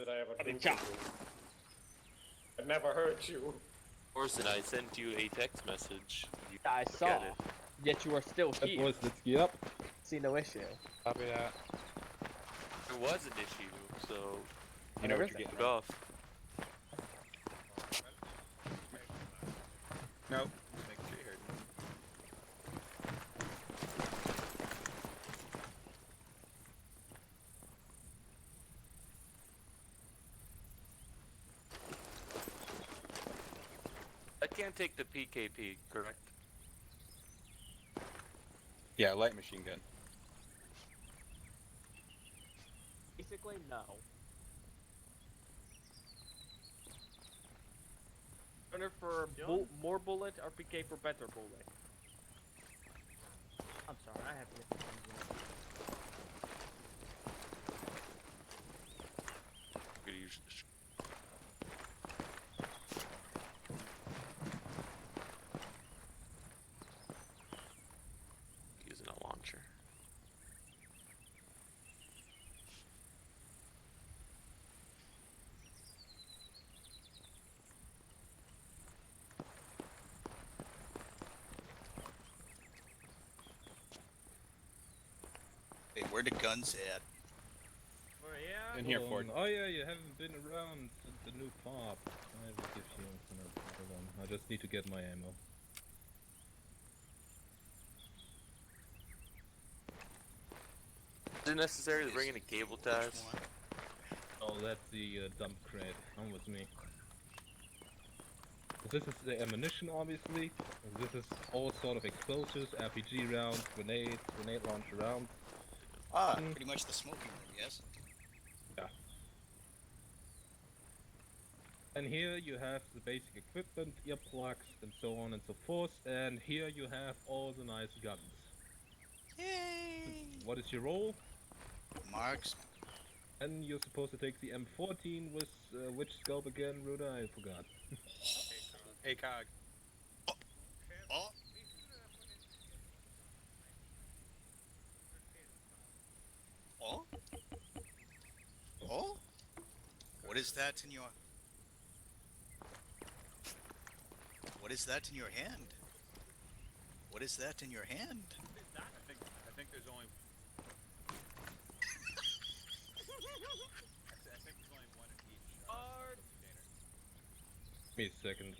did I ever do to Chop. you? I never hurt you. Orson, I sent you a text message. You I look saw. at it. Yet you are still here. Boys, let's gear up. See no issue. Copy that. There was an issue, so you There know is you're getting it. off. Nope. Make sure you heard me. I can't take the PKP, correct? Yeah, light machine gun. Basically, no. Gunner for more bullet, or PK for better bullet? I'm sorry, I have to. I'm gonna use this. Using a launcher. Hey, where the guns at? In here, Ford. Oh yeah, you haven't been around since the new pop. I will give you another one. I just need to get my ammo. Is it necessary to bring in a cable tie? Oh, that's the dump crate. Come with me. This is the ammunition, obviously. And this is all sort of explosives, RPG rounds, grenade launcher rounds. Ah, pretty much the smoking room, yes? Yeah. And here you have the basic equipment, earplugs, and so on and so forth. And here you have all the nice guns. Yay! What is your role? Marks. And you're supposed to take the M14 with which scope again, Ruda? I forgot. ACOG. Oh! Oh? Oh? What is that in your... What is that in your hand? What is that in your hand? I think there's only... I think there's only one in each container. Give me a second.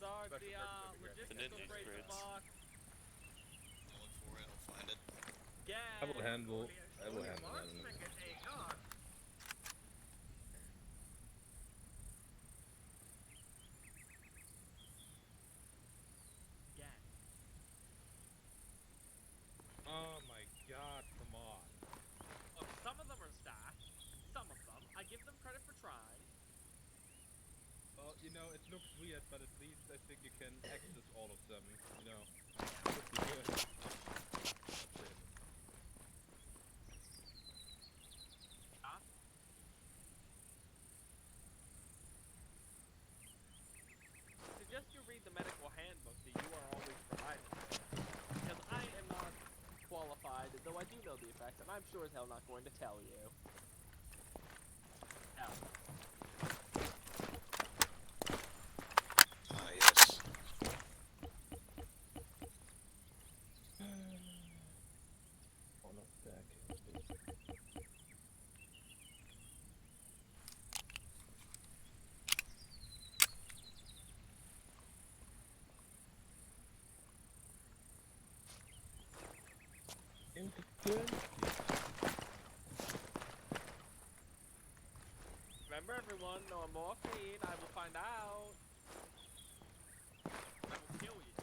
Zard, the It's an logistical Indian break fridge. box. I'll look for it, I'll find it. Gas. I will handle that in a minute. Gas. Oh my god, come on. Look, some of them are stashed. Some of them. I give them credit for trying. Well, you know, it looks weird, but at least I think you can access all of them, you know. Could be good. That's it. Huh? Suggest you read the medical handbook that you are always provided. Because I am not qualified, though I do know the effects, and I'm sure as hell not going to tell you. Now, Ah, yes. On a stack. Into remember everyone, no morphine, I will find out. I will kill you.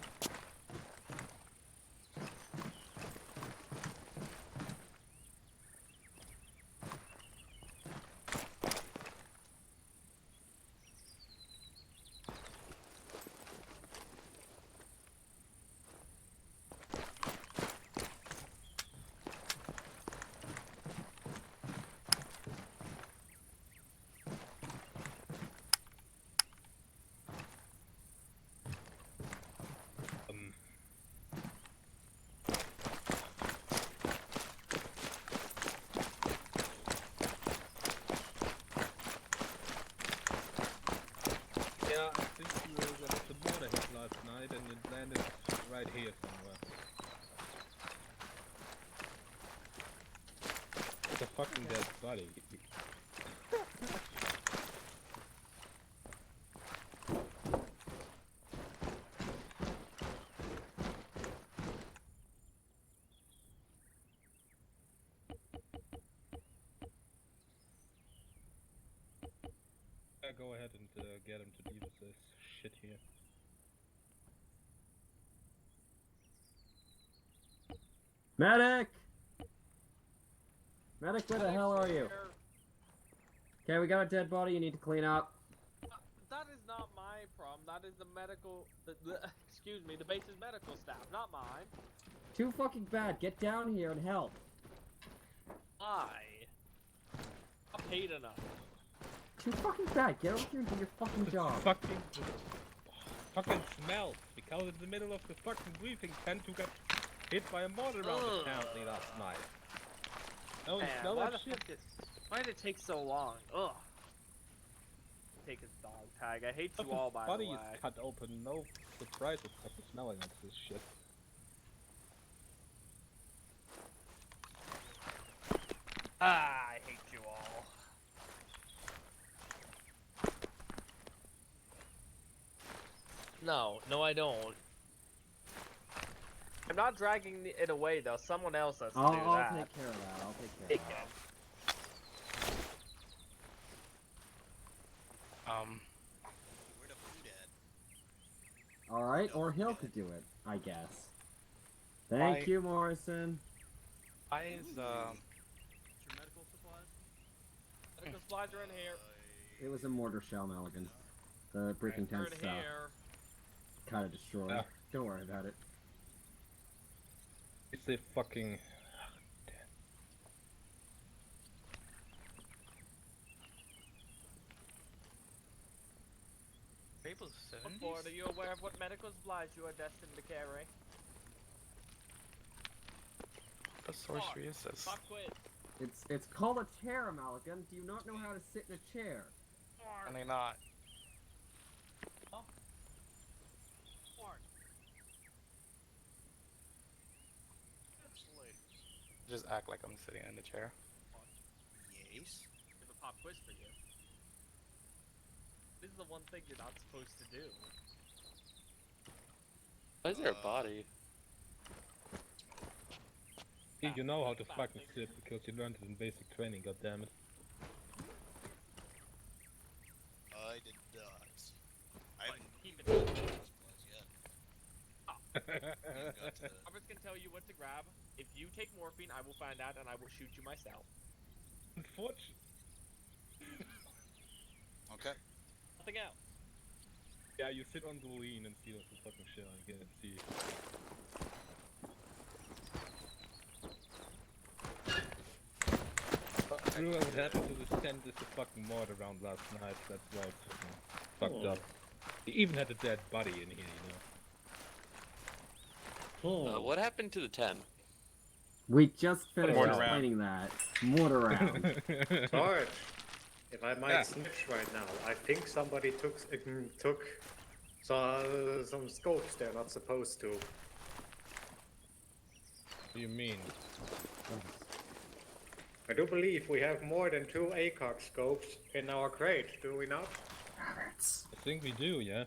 fucking dead body. Go ahead and get him to deal with this shit here. Medic! Medic, where the hell are you? Okay, we got a dead body you need to clean up. That is not my problem. That is the medical. Excuse me, the base's medical staff, not mine. Too fucking bad. Get down here and help. I. Not paid enough. Too fucking bad. Get over here and do your fucking job. Fucking smell. Because in the middle of the fucking briefing tent who got hit by a mortar round apparently last night. No, you smell that shit? Why did it take so long? Ugh. Take his dog tag. I hate you all, by the way. Body is cut open. No surprise it's fucking smelling like this shit. Ah, I hate you all. No, I don't. I'm not dragging it away though. Someone else has to do that. I'll take care of that. I'll take care of that. Where the food at? Alright, or Hill could do it, I guess. Thank you, Morrison. Why is Your medical supplies? Medical supplies are in here. It was a mortar shell, Maligan. The briefing They're tent's in here. kind of destroyed. Yeah. Don't worry about it. It's a fucking... Fable's Ford, are you aware of what medical supplies you are destined to carry? What sorcery is this? Pop quiz. It's called a chair, Maligan. Do you not know how to sit in a chair? Can I not? Just act like I'm sitting in the chair. Yes. I have a pop quiz for you. This is the one thing you're not supposed to do. Why is there a body? You know how to fucking sit because you learned it in basic training, goddammit. I did not. I haven't Keep it. supplies yet. Got to Robert's gonna tell you what to grab. If you take morphine, I will find out and I will shoot you myself. Unfortunately. Okay. Nothing else. Yeah, you sit on the lean and see what the fucking shit I get and see. I knew what happened to this tent is the fucking mortar round last night, that's why it's fucking fucked up. He even had a dead body in here, you know. What happened to the 10? We just finished Mortar explaining that. Mortar round. Sarge, if I might snitch right now, I think somebody took some scopes they're not supposed to. What do you mean? I do believe we have more than 2 ACOG scopes in our crate, do we not? Roberts. I think we do, yeah.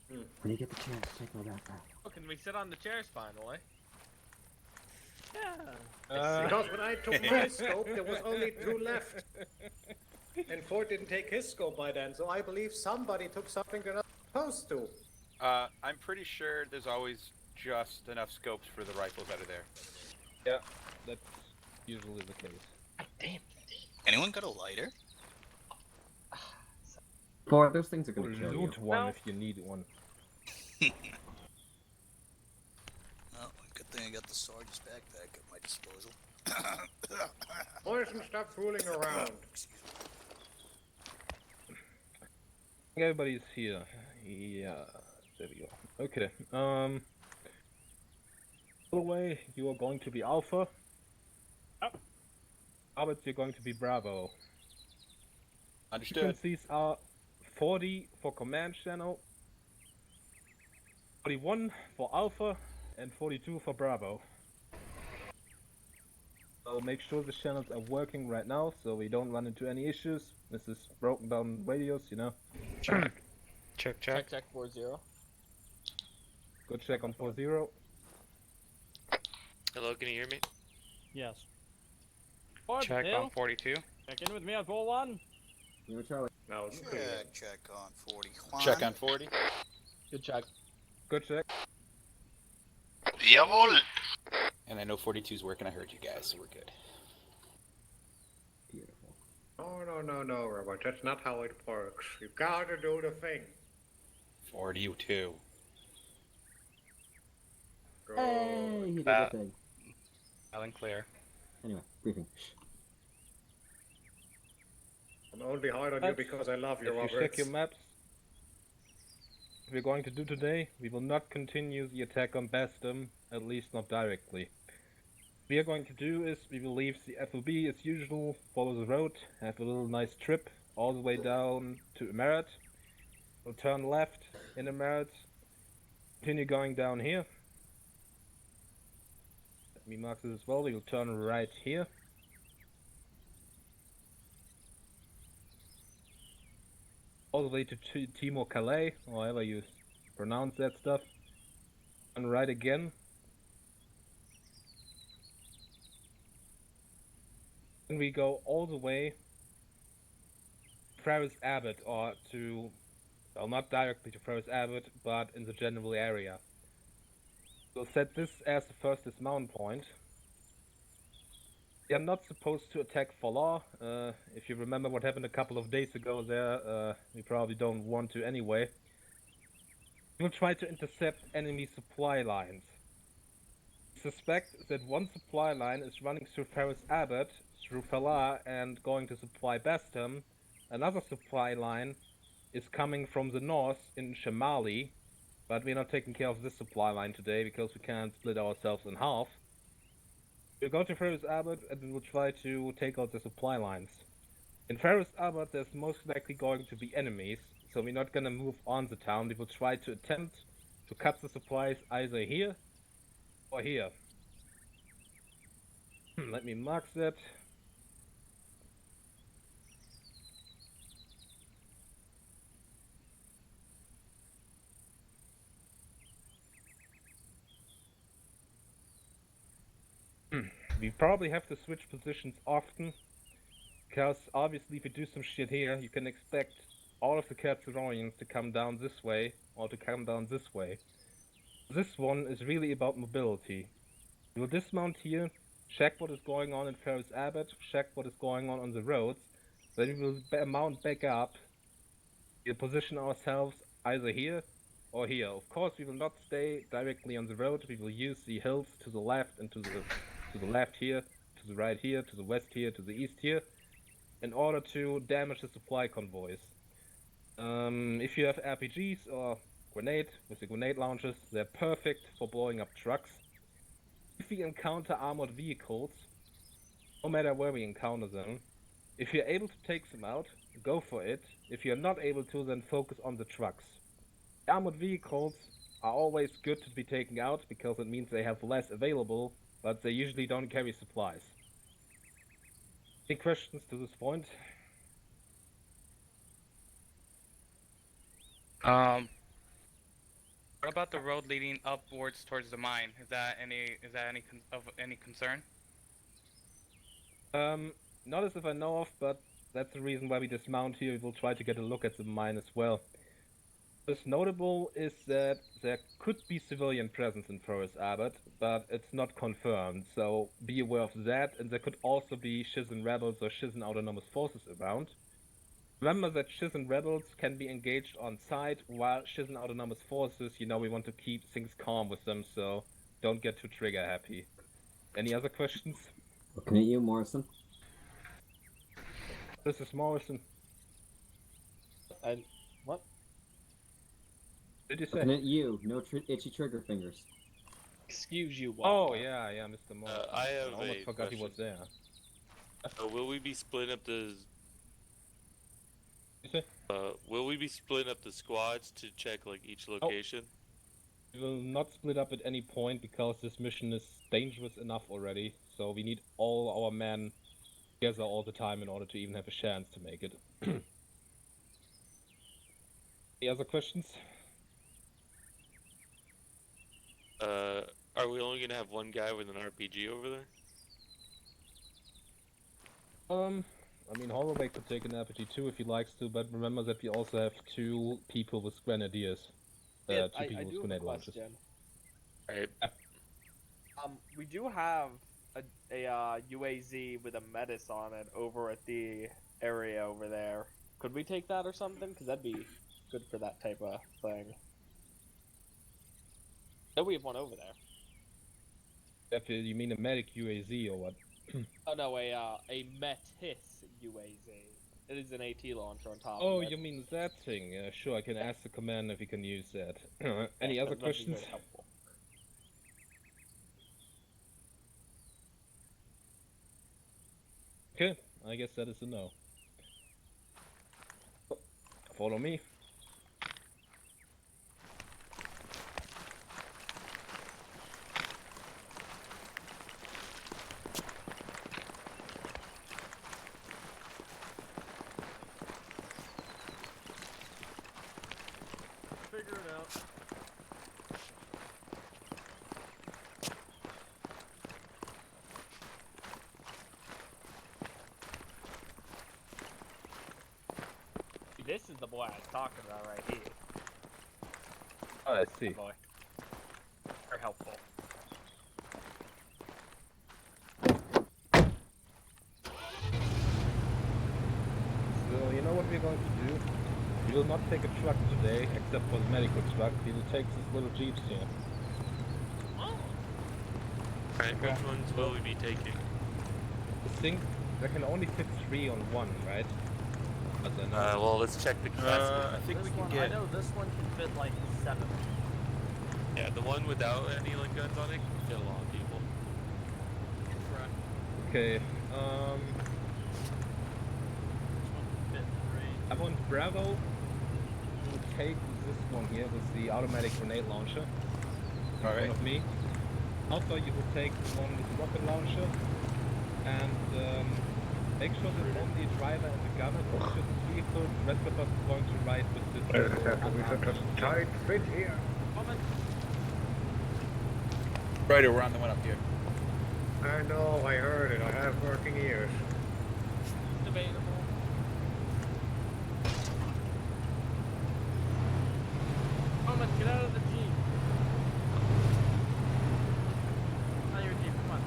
When you get the chance, take all that back. Oh, can we sit on the chairs finally? Because when I took my scope, there was only 2 left. And Ford didn't take his scope by then, so I believe somebody took something they're not supposed to. I'm pretty sure there's always just enough scopes for the rifles that are there. Yeah, that's usually the case. Anyone got a lighter? Boy, those things are gonna kill you. Loot one No. if you need one. Oh, good thing I got the sergeant's backpack at my disposal. Morrison, stop fooling around. Excuse me. I think everybody's here. Yeah, there we go. Okay, by the way, you are going to be Alpha. Albert, you're going to be Bravo. Understood. Frequencies are 40 for command channel, 41 for Alpha, and 42 for Bravo. I'll make sure the channels are working right now, so we don't run into any issues. This is broken down radios, you know. Check. Check. Check 4-0. Good check on 4-0. Hello, can you hear me? Yes. Check on 42. Check in with me on 4-1. You know, Charlie. Now it's clear. Check on 40. Juan. Check on 40. Good check. Good check. Jawohl! And I know 42's working. I heard you guys, so we're good. Beautiful. No, Robert. That's not how it works. You gotta do the thing. 42. Go. Hey, he did That- the thing. Loud and clear. Anyway, briefing. Shh. I'm only hard on you because I love you, If you Robert. check your maps, what we're going to do today, we will not continue the attack on Bastum, at least not directly. What we are going to do is we will leave the FOB as usual, follow the road, have a little nice trip all the way down to Emarat. We'll turn left in Emarat, continue going down here. Let me mark this as well, we will turn right here. All the way to Timor Calais, or however you pronounce that stuff. And right again. And we go all the way to Ferris Abbott, or to, well, not directly to Ferris Abbott, but in the general area. We'll set this as the first dismount point. We are not supposed to attack Falar. If you remember what happened a couple of days ago there, we probably don't want to anyway. We will try to intercept enemy supply lines. We suspect that one supply line is running through Ferris Abbott, through Falar, and going to supply Bastum. Another supply line is coming from the north in Shamali, but we're not taking care of this supply line today because we can't split ourselves in half. We'll go to Ferris Abbott and we will try to take out the supply lines. In Ferris Abbott there's most likely going to be enemies, so we're not gonna move on the town. We will try to attempt to cut the supplies either here or here. Let me mark that. We probably have to switch positions often, because obviously if you do some shit here, you can expect all of the Katsurians to come down this way, or to come down this way. This one is really about mobility. We will dismount here, check what is going on in Ferris Abbott, check what is going on the roads, then we will mount back up. We'll position ourselves either here or here. Of course we will not stay directly on the road, we will use the hills to the left and to the left here, to the right here, to the west here, to the east here, in order to damage the supply convoys. If you have RPGs or grenade, with the grenade launchers, they're perfect for blowing up trucks. If we encounter armored vehicles, no matter where we encounter them, if you're able to take them out, go for it. If you're not able to, then focus on the trucks. The armored vehicles are always good to be taken out, because it means they have less available, but they usually don't carry supplies. Any questions to this point? What about the road leading upwards towards the mine? Is that any concern? Not as if I know of, but that's the reason why we dismount here. We will try to get a look at the mine as well. What's notable is that there could be civilian presence in Ferris Abbott, but it's not confirmed, so be aware of that, and there could also be Shizen rebels or Shizen autonomous forces around. Remember that Shizen rebels can be engaged on site, while Shizen autonomous forces, you know, we want to keep things calm with them, so don't get too trigger happy. Any other questions? Looking at you, Morrison. This is Morrison. What? What did you say? Looking at you. No itchy trigger fingers. Excuse you, Oh, Walker. yeah, Mr. Morrison. I have almost a forgot he was there. Will we be splitting up the? You say? Will we be splitting up the squads to check like each location? We will not split up at any point because this mission is dangerous enough already. So we need all our men together all the time in order to even have a chance to make it. Any other questions? Are we only gonna have one guy with an RPG over there? I mean, Holloway could take an RPG too if he likes to, but remember that we also have 2 people with grenadiers. Yeah, 2 I people with do have a grenade launchers. question. Right. We do have a UAZ with a Metis on it over at the area over there. Could we take that or something? Because that'd be good for that type of thing. No, we have one over there. You mean a medic UAZ or what? Oh no, a Metis UAZ. It is an AT launcher on top Oh, of it. you mean that thing? Sure, I can ask the commander if he can use that. Any Yes, other that'd be questions? very helpful. Okay, I guess that is a no. Follow me. Figure it out. This is the boy I was talking about right here. Oh, I see. That boy. They're helpful. So, you know what we're going to do? We will not take a truck today, except for the medical truck. We will take these little jeeps here. Alright, which ones will we be taking? I think there can only fit 3 on one, right? But then, Well, let's check the capacity. I think This we can one, get. I know this one can fit like 7. Yeah, the one without any like guns on it can fit a lot of people. okay, This one can fit 3. I want Bravo to take this one here with the automatic grenade launcher. In front of me. Alpha, you will take the one with the rocket launcher. And make sure that only the driver and the gunner push this vehicle. The rest of us are going to ride with this. We got a tight fit here. Righto, we're on the one up here. I know, I heard it. I have working ears. Debatable. Come on, get out of the Jeep. Not your Jeep, come on.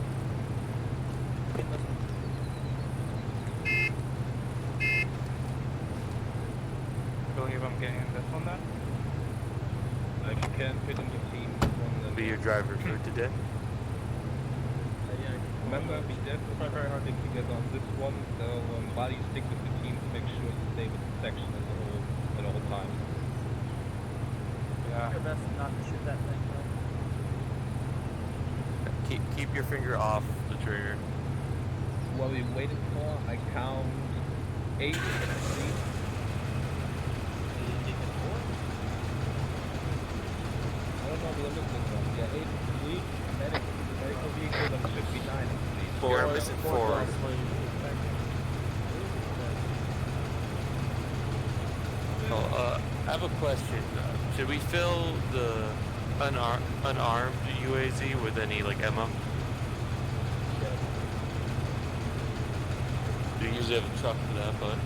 Get this one. Believe I'm getting this one then? If you can fit in the team, one then Be your driver for today. remember, we did try very hard to together on this one, so while you stick with the team, make sure you stay with the section at all times. Yeah. Your best not to shoot that thing, though. Keep your finger off the trigger. What are we waiting for? I count 8 at least. I don't know the limit this one. Yeah, 8 is the fleet, medical vehicle, then it should be 9 in the fleet. 4, I'm missing 4. Oh, I have a question. Should we fill the unarmed UAZ with any like ammo? We usually have a truck for that, but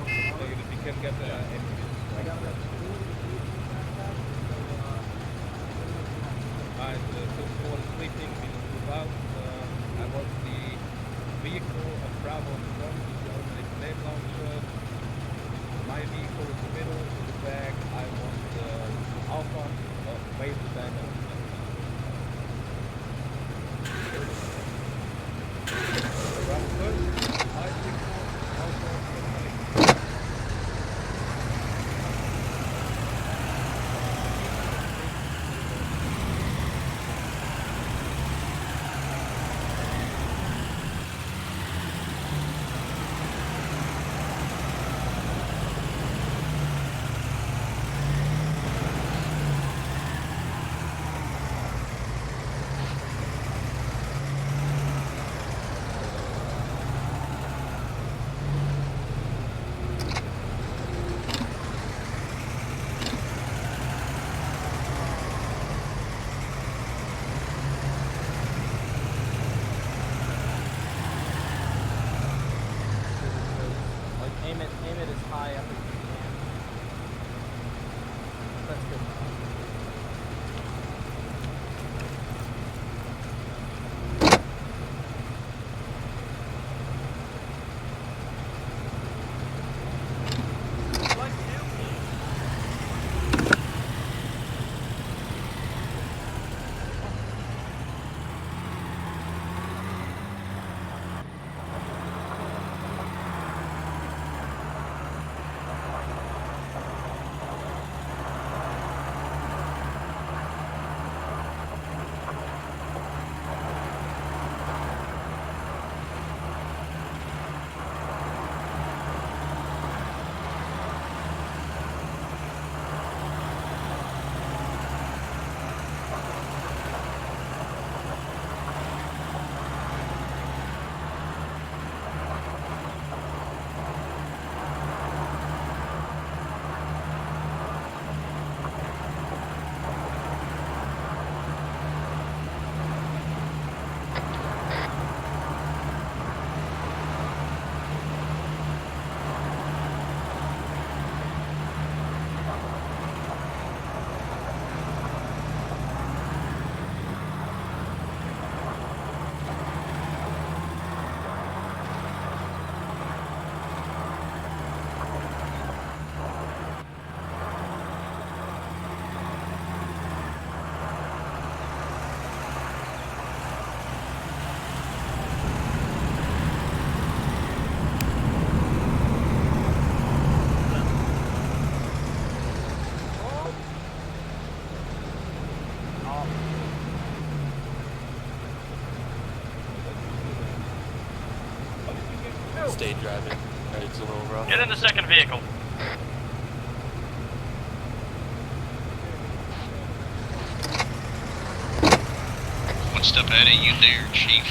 So if you can get the Alright, so for the sleeping, we will move out. I want the vehicle of Bravo in front, the automatic grenade launcher. My vehicle in the middle, in the back, I want the Alpha, way in the back. Bravo first, I vehicle, Alpha, automatic. high up as you can. That's good. Stay driving. It's a little rough. Get in the second vehicle. One step ahead of you there, Chief.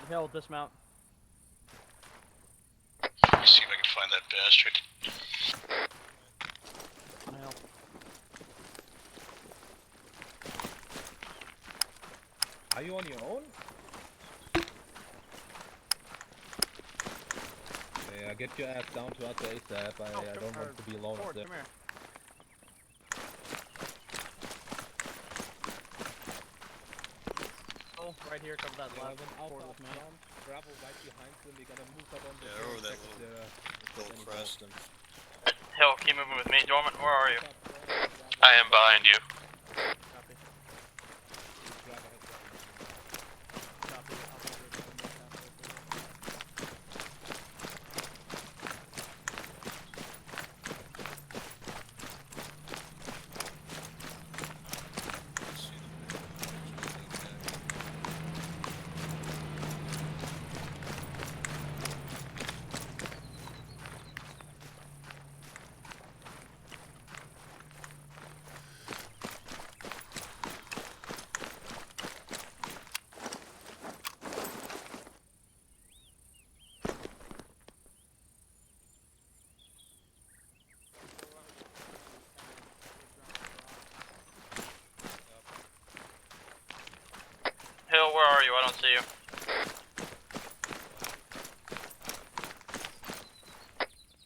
Hill, dismount. Let me see if I can find that bastard. On Hill. Are you on your own? Yeah, get your ass down to us ASAP. I don't want to be alone up there. Come here. Oh, right here, cover that left. Forward with me. Gravel right behind them. We're gonna move up on the Yeah, over that little crest. And Hill, keep moving with me. Dormant, where are you? I am behind you. Copy. Copy. I'll be ready to move down. Hill, where are you? I don't see you.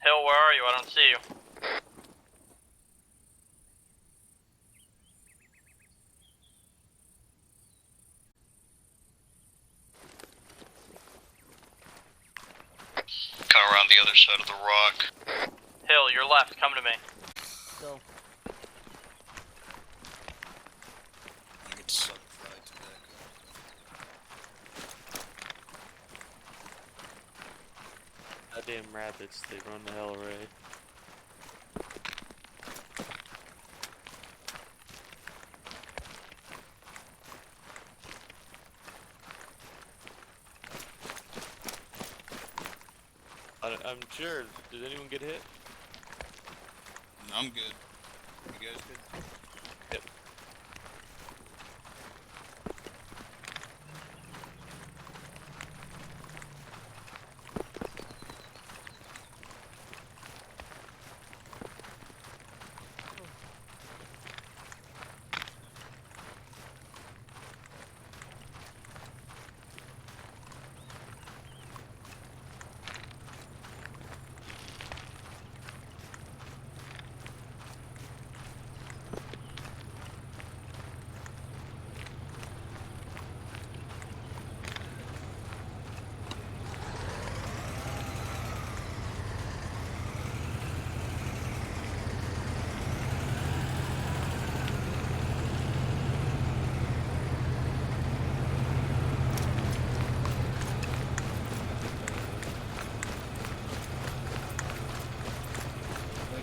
Hill, where are you? I don't see you. Come around the other side of the rock. Hill, you're left. Come to me. So, I get sucked right to that. Goddamn rabbits, they run the hell right. I'm sure. Did anyone get hit? I'm good. You guys good? Yep.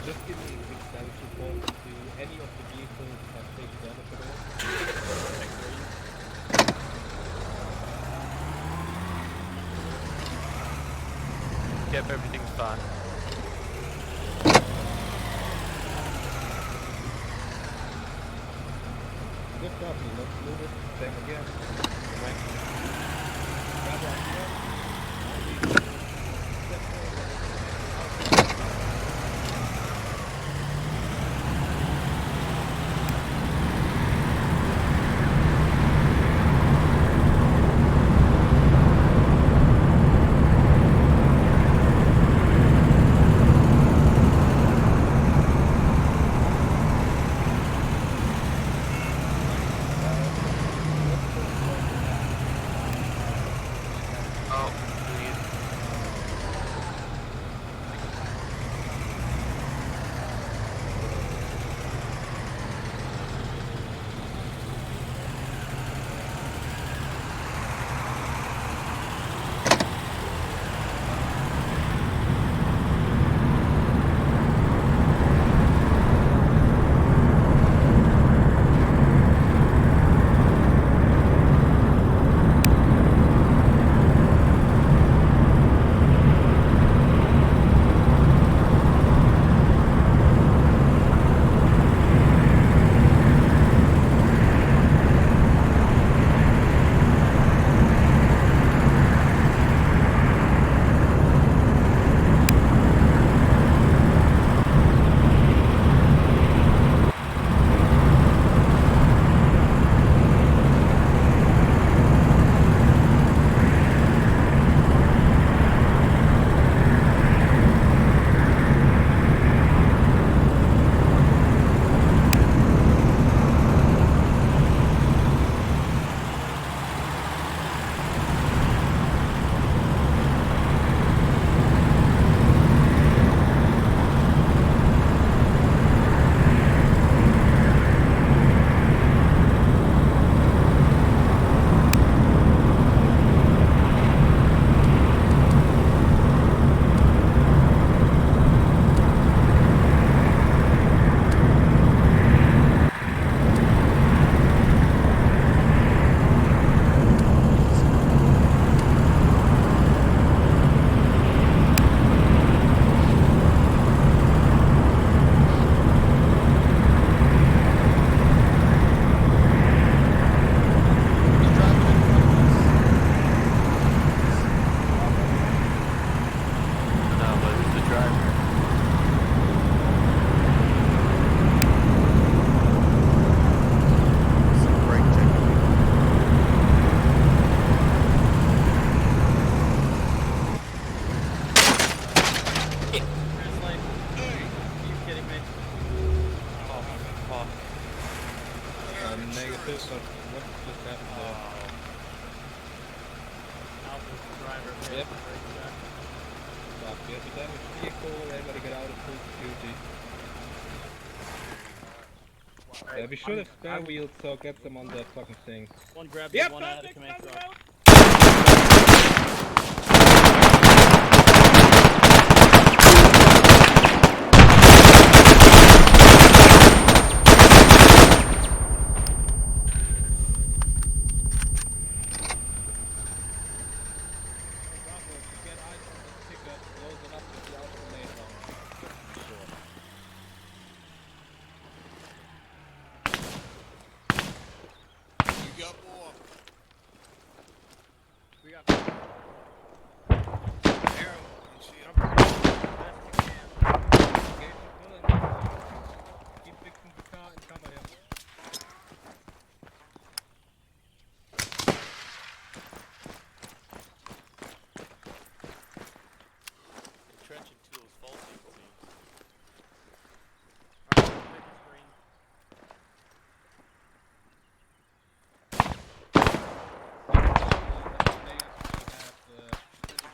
Just give me a quick status report to any of the vehicles have taken damage at all. Yep, everything's fine. Good copy, let's move it. Same again. Right. Grab one here. Oh, Fuck. Negative, but what just happened there? Alpha's the driver. Yep. Brake check. Stop, we have a damaged vehicle, everybody get out of full security. Yeah, we should have spare wheels, so get them on that fucking thing. One grab the one out of the command truck. Bravo, if you get eyes on this pickup, close it up with the outer main one. Sure. You got more. We got. Arrow. You see him? Engage the villain. Keep fixing the car and cover him. Entrenching tool is faulty, it seems. Alright, pick the screen.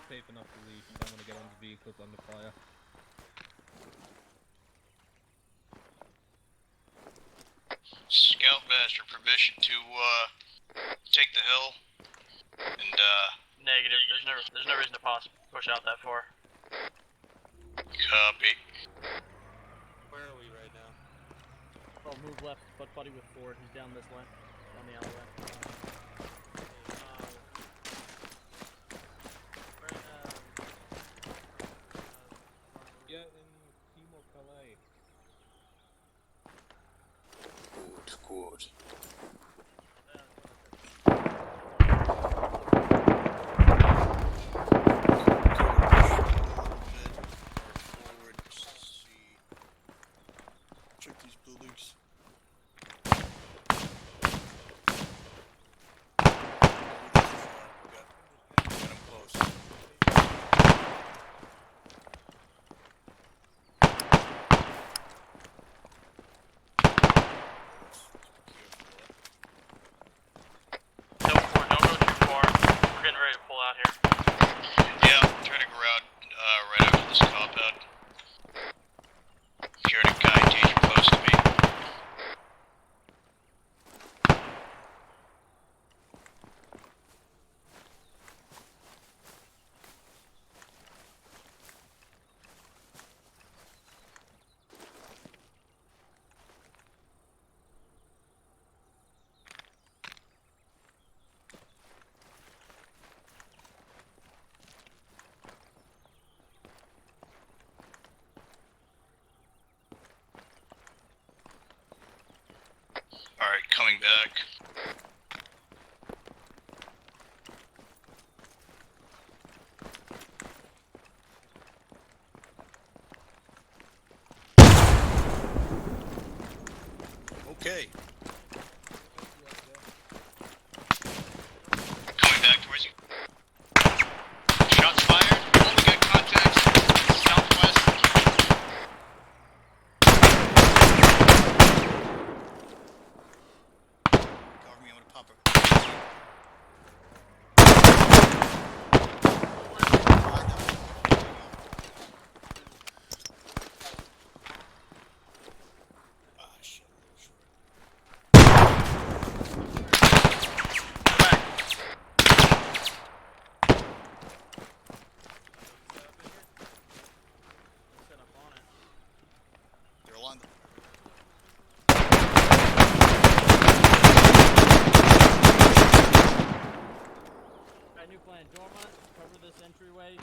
Safe enough to leave. You don't want to get on the vehicles under fire. Scoutmaster, permission to take the hill. And Negative. There's no reason to push out that far. copy. Where are we right now? Oh, move left, butt buddy with Ford. He's down this way, down the alleyway. Yeah, in Timor Calais. Good. Forward, see. Check these buildings. Got him close. Don't go too far. We're getting ready to pull out here. Yeah, I'm trying to go out right after this compound. If you're in a guy, danger close to me. Alright, coming back. Okay. Coming back towards you. Shots fired. Only got contacts southwest. Cover me, I'm gonna pop it. Ah, shit. Set up on it. They're all on the... Alright, new plan. Dormont, cover this entryway.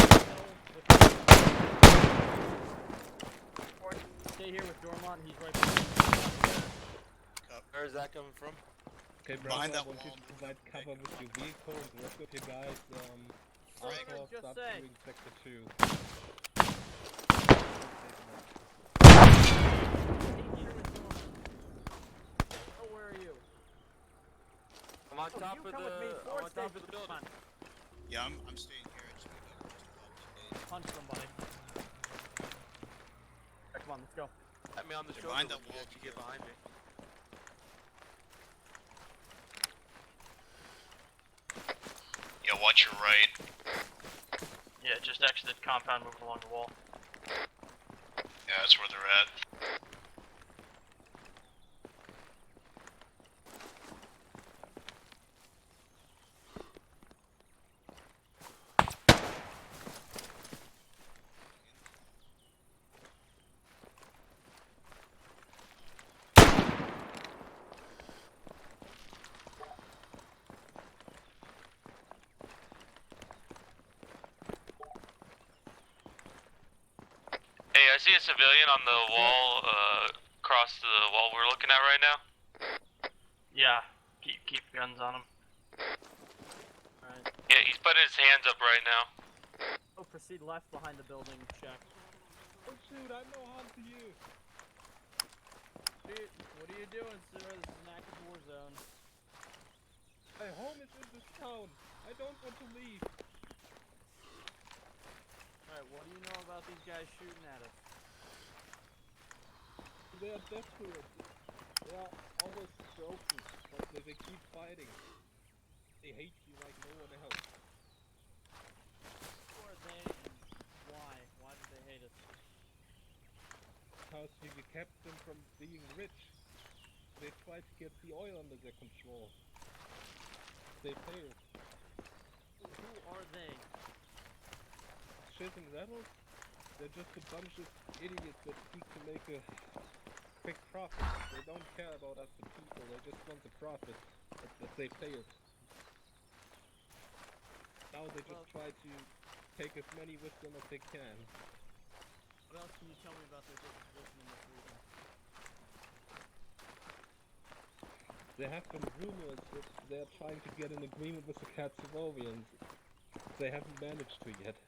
Stay here with Dormont. He's right behind you. Where is that coming from? Okay, Behind Bravo, I that want you wall. to provide cover with your vehicle and the rest of your guys. Frank, Alpha, just stop say. doing sector 2. Stay here with Dormont. Oh, where are you? I'm on Oh, top you of come with me. the. I'm Ford on top of stays the building. Come on. Yeah, I'm staying here. I just need to Punch somebody. Alright, come on, let's go. Pat me on the They're shoulder behind when that you wall. get behind me. Yeah, watch your right. Yeah, just exited compound, moving along the wall. Yeah, that's where they're at. Hey, I see a civilian on the wall, across the wall we're looking at right now. Yeah, keep guns on him. Alright. Yeah, he's putting his hands up right now. Oh, proceed left behind the building, check. Oh shoot, I'm no harm to you. Dude, what are you doing, sir? This is an active war zone. My home is in this town. I don't want to leave. Alright, what do you know about these guys shooting at us? They are desperate. They are almost broken, but they keep fighting. They hate you like no one else. Who are they and why? Why do they hate us? Because you kept them from being rich. They tried to get the oil under their control. They failed. Who are they? Shit and rebels? They're just a bunch of idiots that seek to make a quick profit. They don't care about us the people, they just want the profit. But they failed. Now they just try to take as many with them as they can. What else can you tell me about their disposition in this region? There have been rumors that they're trying to get an agreement with the Katsivorians. They haven't managed to yet.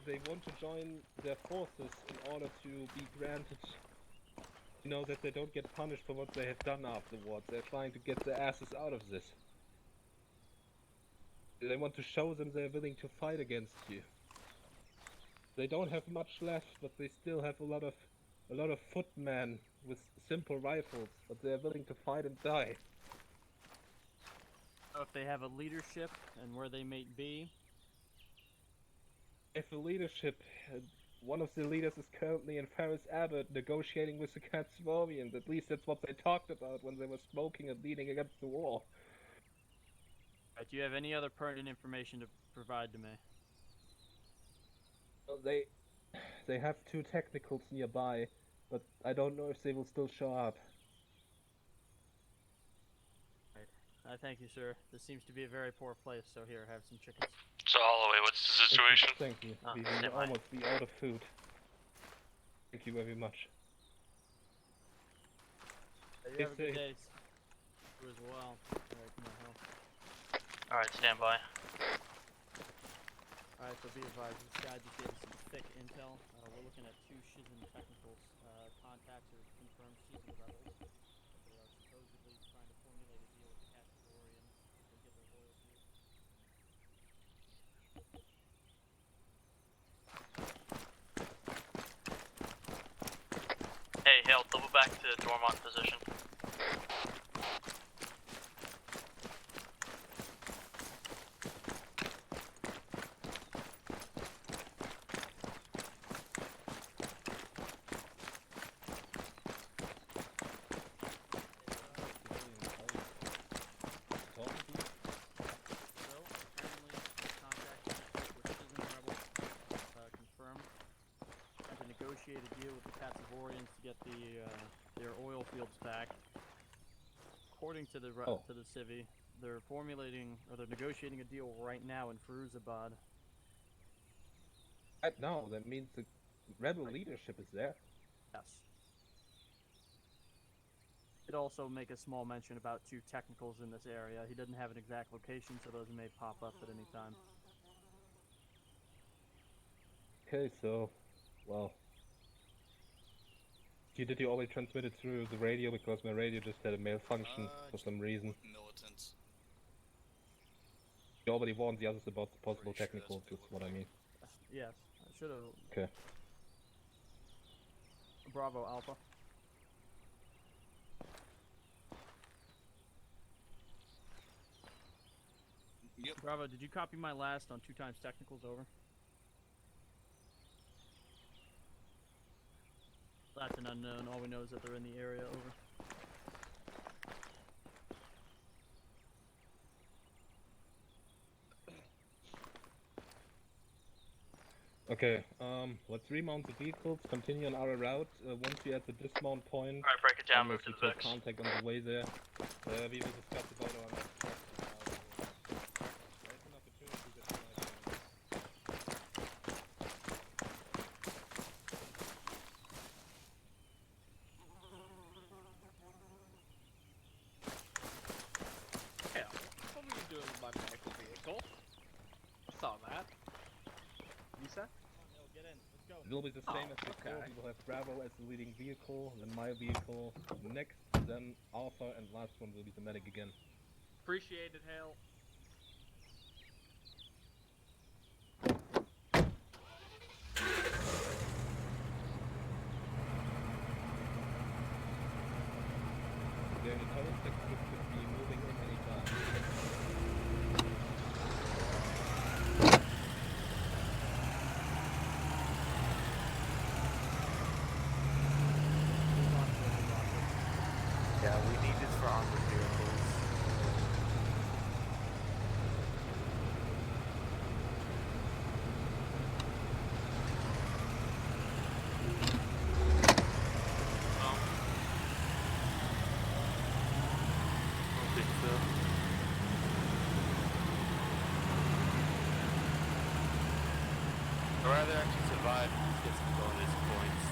They want to join their forces in order to be granted, you know, that they don't get punished for what they have done afterwards. They're trying to get their asses out of this. They want to show them they're willing to fight against you. They don't have much left, but they still have a lot of footmen with simple rifles, but they're willing to fight and die. So if they have a leadership and where they may be? If the leadership, one of the leaders is currently in Faris Abbott negotiating with the Katsivorians. At least that's what they talked about when they were smoking and leading against the war. Right, do you have any other pertinent information to provide to me? Well, they have 2 technicals nearby, but I don't know if they will still show up. Right. Thank you, sir. This seems to be a very poor place, so here, have some chickens. So Holloway, what's the situation? Thank you. We stand will by. almost be out of food. Thank you very much. You have a good day. You as well. Alright, come on, home. Alright, stand by. Alright, so be advised, this guy just gave us some thick intel. We're looking at 2 Shizen technicals. Contacts are confirmed seizing rebels. They are supposedly trying to formulate a deal with the Katsivorians and get their oil fields. Hey, Hale, double back to Dormont position. So, apparently, contacts with Shizen rebels confirmed. Trying to negotiate a deal with the Katsivorians to get their oil fields back. According to the to the civvy, they're negotiating a deal right now in Firuzabad. No, that means the rebel leadership is there. Yes. It also make a small mention about 2 technicals in this area. He doesn't have an exact location, so those may pop up at any time. Okay, so, well, did you always transmit it through the radio, because my radio just had a malfunction for some reason? Militants. You already warned the others about the possible Pretty sure technicals, that's is what what I it mean. Yes, I should have. Okay. Bravo Alpha. Yep. Bravo, did you copy my last on 2 times technicals? Over. That's an unknown. All we know is that they're in the area. Over. Okay, let's remount the vehicles, continue on our route. Once we're at the dismount point, Alright, break it down, unless move to we the take Vex. contact on the way there, we will discuss about our next steps. There's an opportunity that we might Yeah, what were you doing with my medical vehicle? I saw that. You said? Get in. Let's go. It will be the same as before. okay. We will have Bravo as the leading vehicle, then my vehicle, next, then Alpha, and last one will be the medic again. Appreciate it, Hale. There are turrets that could be moving in any time. Yeah, we need this for armored vehicles. I don't think so. I'd rather actually survive and just get some bonus points.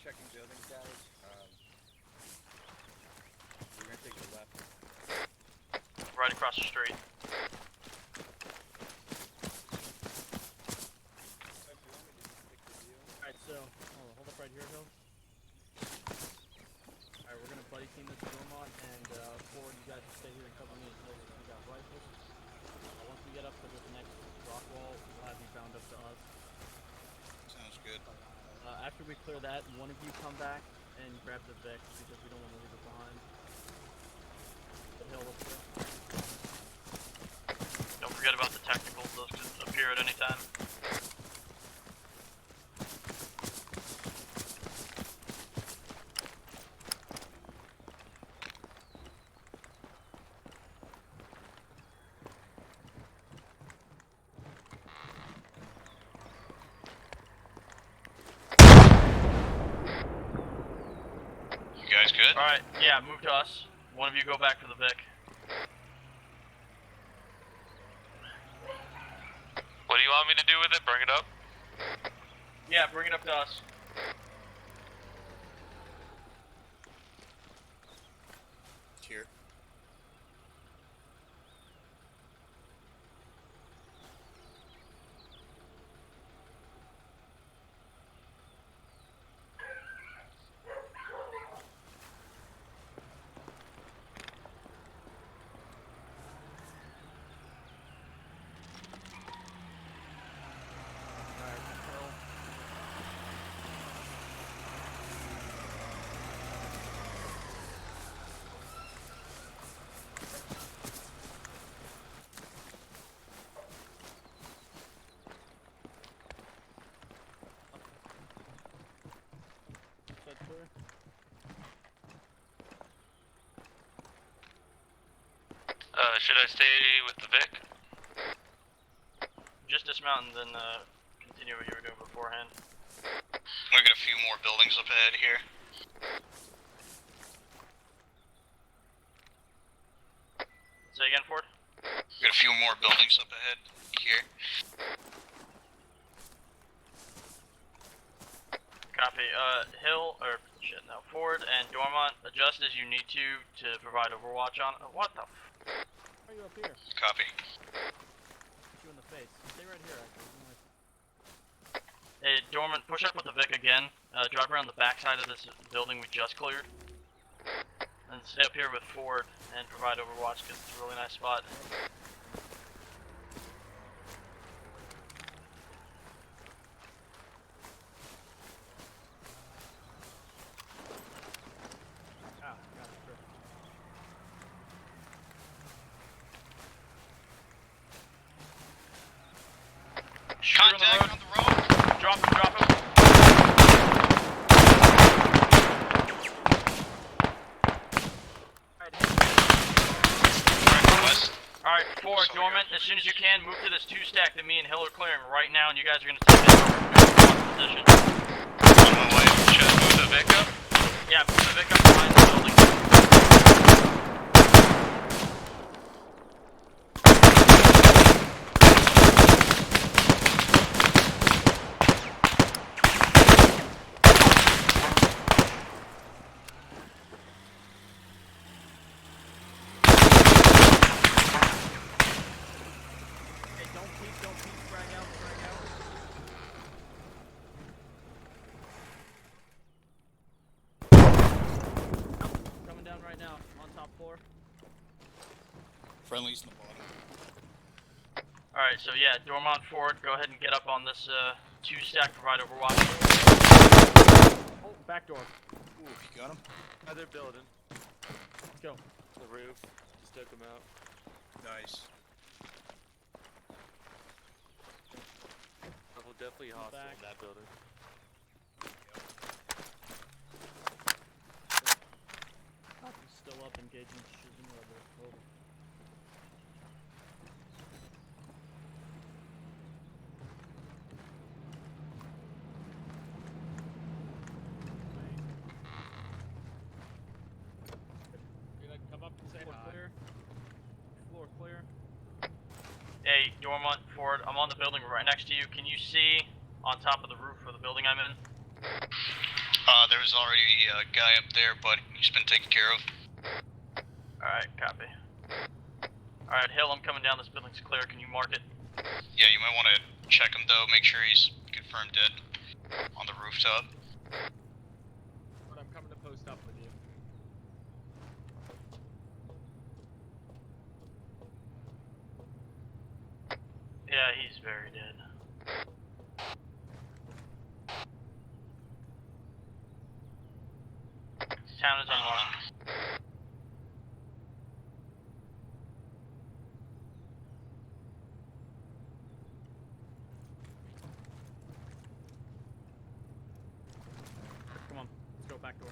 checking buildings, guys. We're gonna take the left. Right across the street. Alright, so, hold up right here, Hill. Alright, we're gonna buddy team this to Vermont, and forward, you guys will stay here and cover me as we got rifles. Once we get up to this next rock wall, we'll have you bound up to us. Sounds good. After we clear that, one of you come back and grab the Vex because we don't want to leave it behind. The hill, let's go. Don't forget about the technicals, those can appear at any time. good? Alright, yeah, move to us. One of you go back to the Vic. What do you want me to do with it? Bring it up? Yeah, bring it up to us. Here. Should I stay with the Vic? Just dismount and then continue what you were doing beforehand. We got a few more buildings up ahead here. Say again, Ford? We got a few more buildings up ahead here. Copy. Ford and Dormont, adjust as you need to provide overwatch on. What the? Are you up here? Copy. Hit you in the face. Stay right here, actually. Hey, Dormant, push up with the Vic again. Drive around the backside of this building we just cleared. And stay up here with Ford and provide overwatch because it's a really nice spot. Contact on the road. Drop him, drop him. Alright, Ford, Dormant, as soon as you can, move to this 2-stack that me and Hill are clearing right now, and you guys are going to take this position. On my way. Should I move the Vic up? Yeah, move the Vic up behind the building. Coming down right now, on top floor. Friendlies in the bottom. Alright, so yeah, Dormont, Ford, go ahead and get up on this 2-stack, provide overwatch. Oh, back door. Ooh, you got him? Other building. Let's go. The roof. Just took them out. Nice. Well, definitely hostile Back. in that building. He's still up, engaging, shooting rubber. Over. Come up and say clear. Floor clear. Hey, Dormont, Ford, I'm on the building right next to you. Can you see on top of the roof of the building I'm in? There was already a guy up there, but he's been taken care of. Alright, copy. Alright, Hill, I'm coming down. This building's clear. Can you mark it? Yeah, you might want to check him though, make sure he's confirmed dead on the rooftop. But I'm coming to post up with you. Yeah, he's very dead. Town is unlocked. Come on, let's go back door.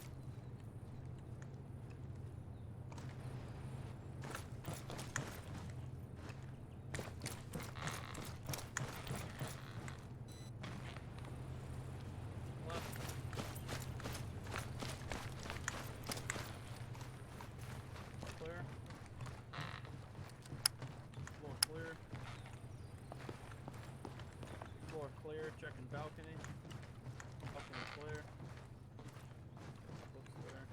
Left. checking balcony. Balcony clear. Looks clear.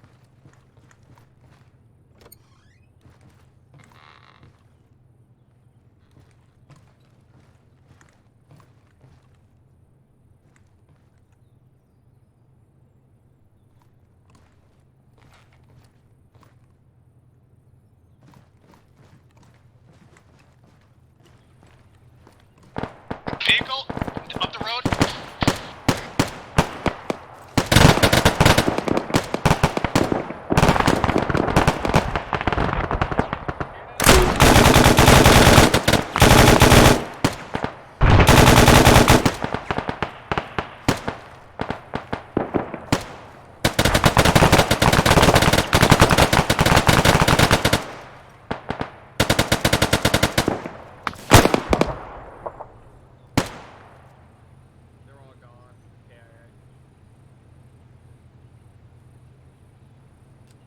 Vehicle up the road. They're all gone. KIA.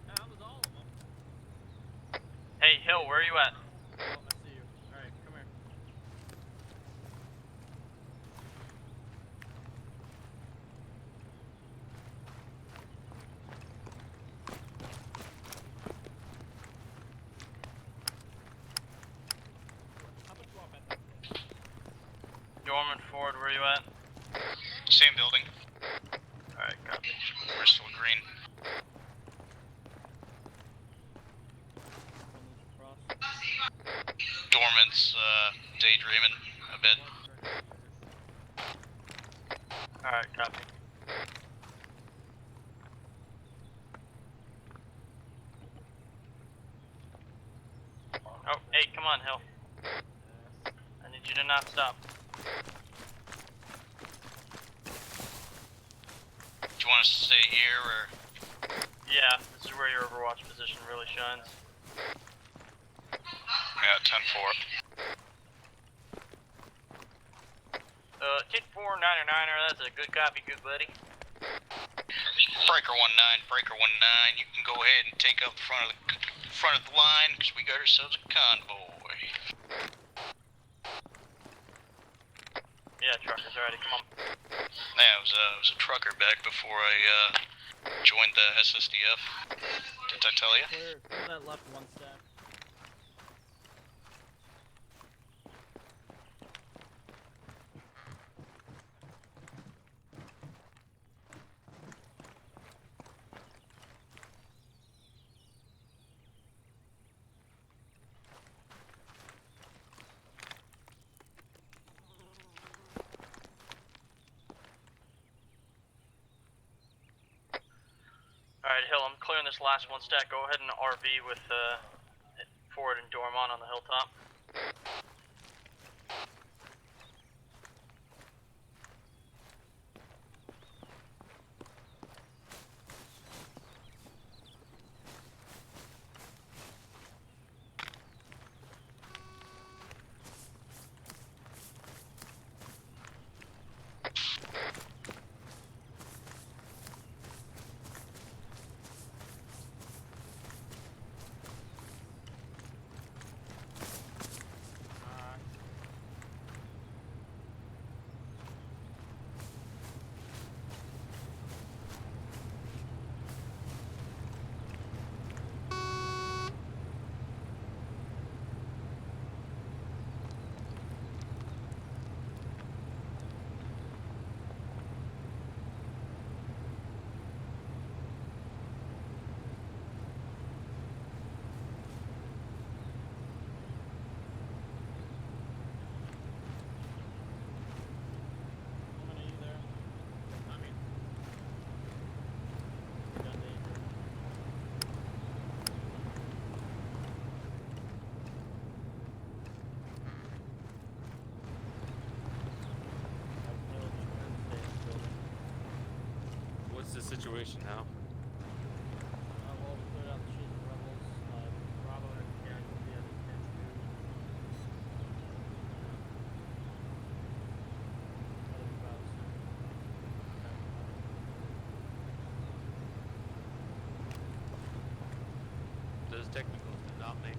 That was all of them. Hey, Hill, where are you at? Oh, I see you. Alright, come here. Dorman Ford, where are you at? Same building. Alright, copy. Bristol Green. One across. Dormant's daydreaming a bit. Alright, copy. Oh, hey, come on, Hill. I need you to not stop. Do you want us to stay here or? Yeah, this is where your Overwatch position really shines. Yeah, 10-4. Kid 499er, that's a good copy, good buddy. Breaker 19, Breaker 19. You can go ahead and take up front of the line because we got ourselves a convoy. Yeah, truckers, alrighty, come on. Yeah, it was a trucker back before I joined the SSDF. Didn't I tell you? Clear that left one stack. Alright, Hill, I'm clearing this last one stack. Go ahead and RV with Ford and Dormont on the hilltop. How many are you there? I mean, gun danger. What's the situation now? Well, we cleared out the shield of rebels. Bravo and Karen will be at the catch food. That'll be about soon. Those technicals did not make it.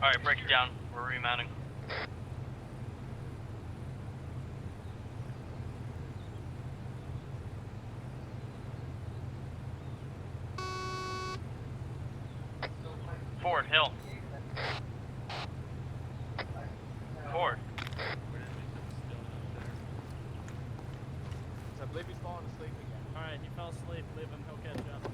Alright, break it down. We're remounting. Forward, hill. Forward. I believe he's falling asleep again. Alright, he fell asleep. Leave him. He'll catch up.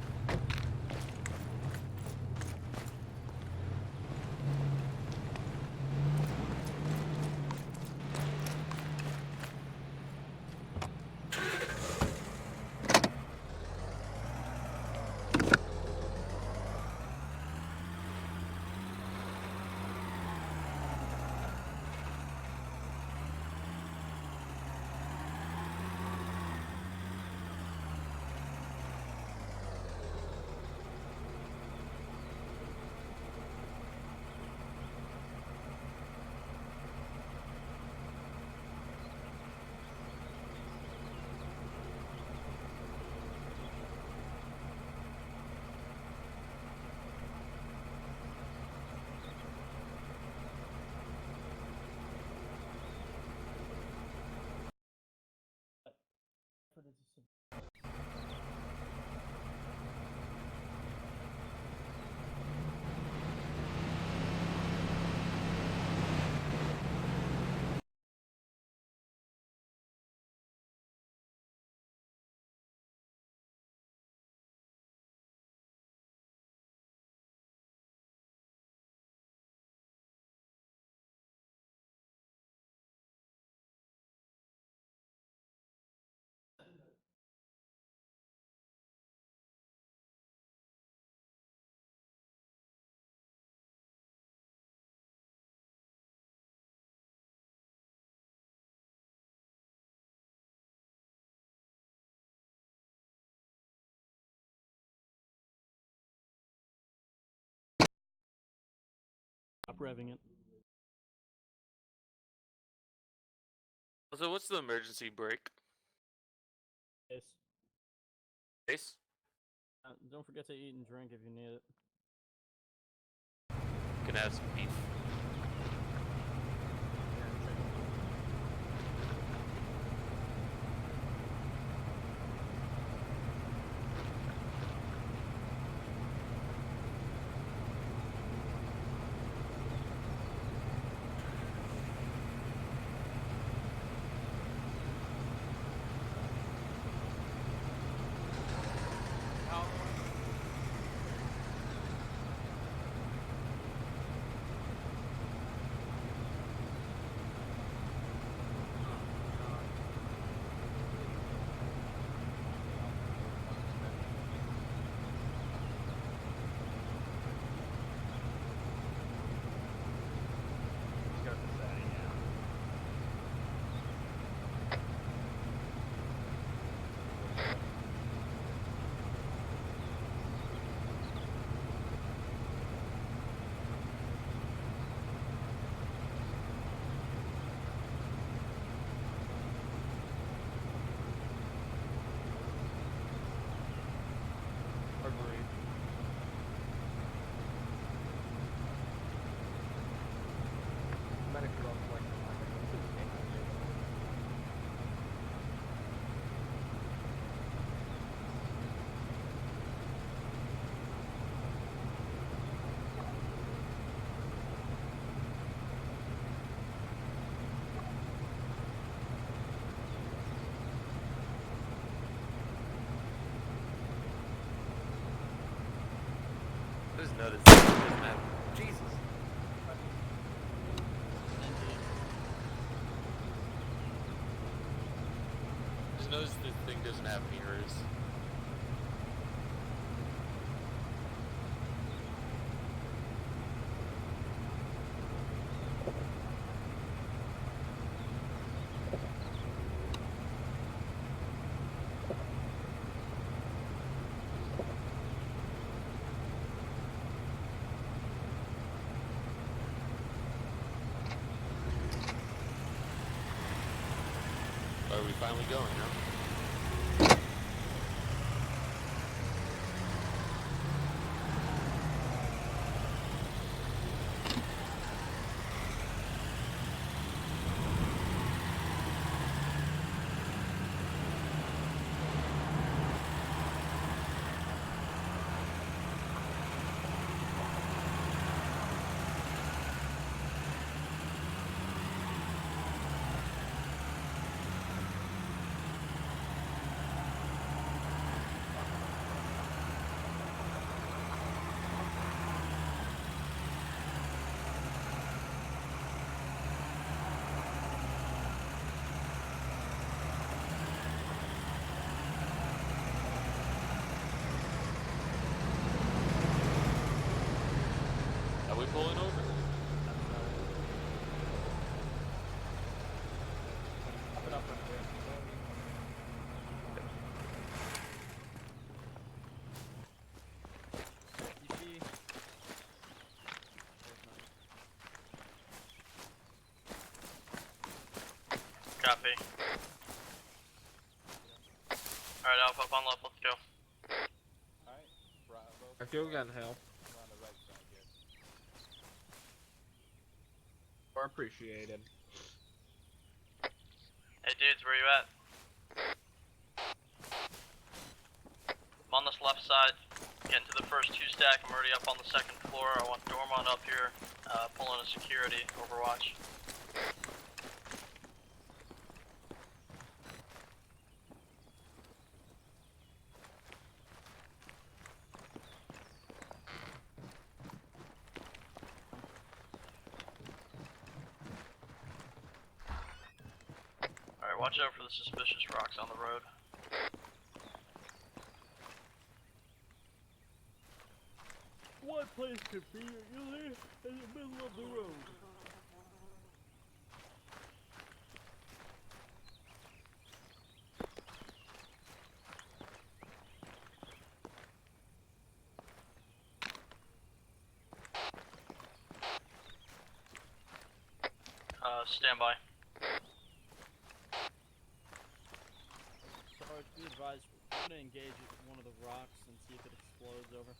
Stop revving it. So what's the emergency brake? Yes. Ace? Don't forget to eat and drink if you need it. Can have some beef. I just noticed this doesn't have. Jesus. I just noticed this thing doesn't have mirrors. Are we finally going now? copy. Alright, Alpha, up on left, let's go. Alright, Bravo. I feel again, Hale. We're on the right side here. Or appreciated. Hey dudes, where you at? I'm on this left side, getting to the first 2 stack. I'm already up on the 2nd floor. I want Dormont up here, pulling a security, overwatch. Alright, watch out for the suspicious rocks on the road. What place conveniently in the middle of the road? Stand by. Sarge, be advised, we're gonna engage one of the rocks and see if it explodes over.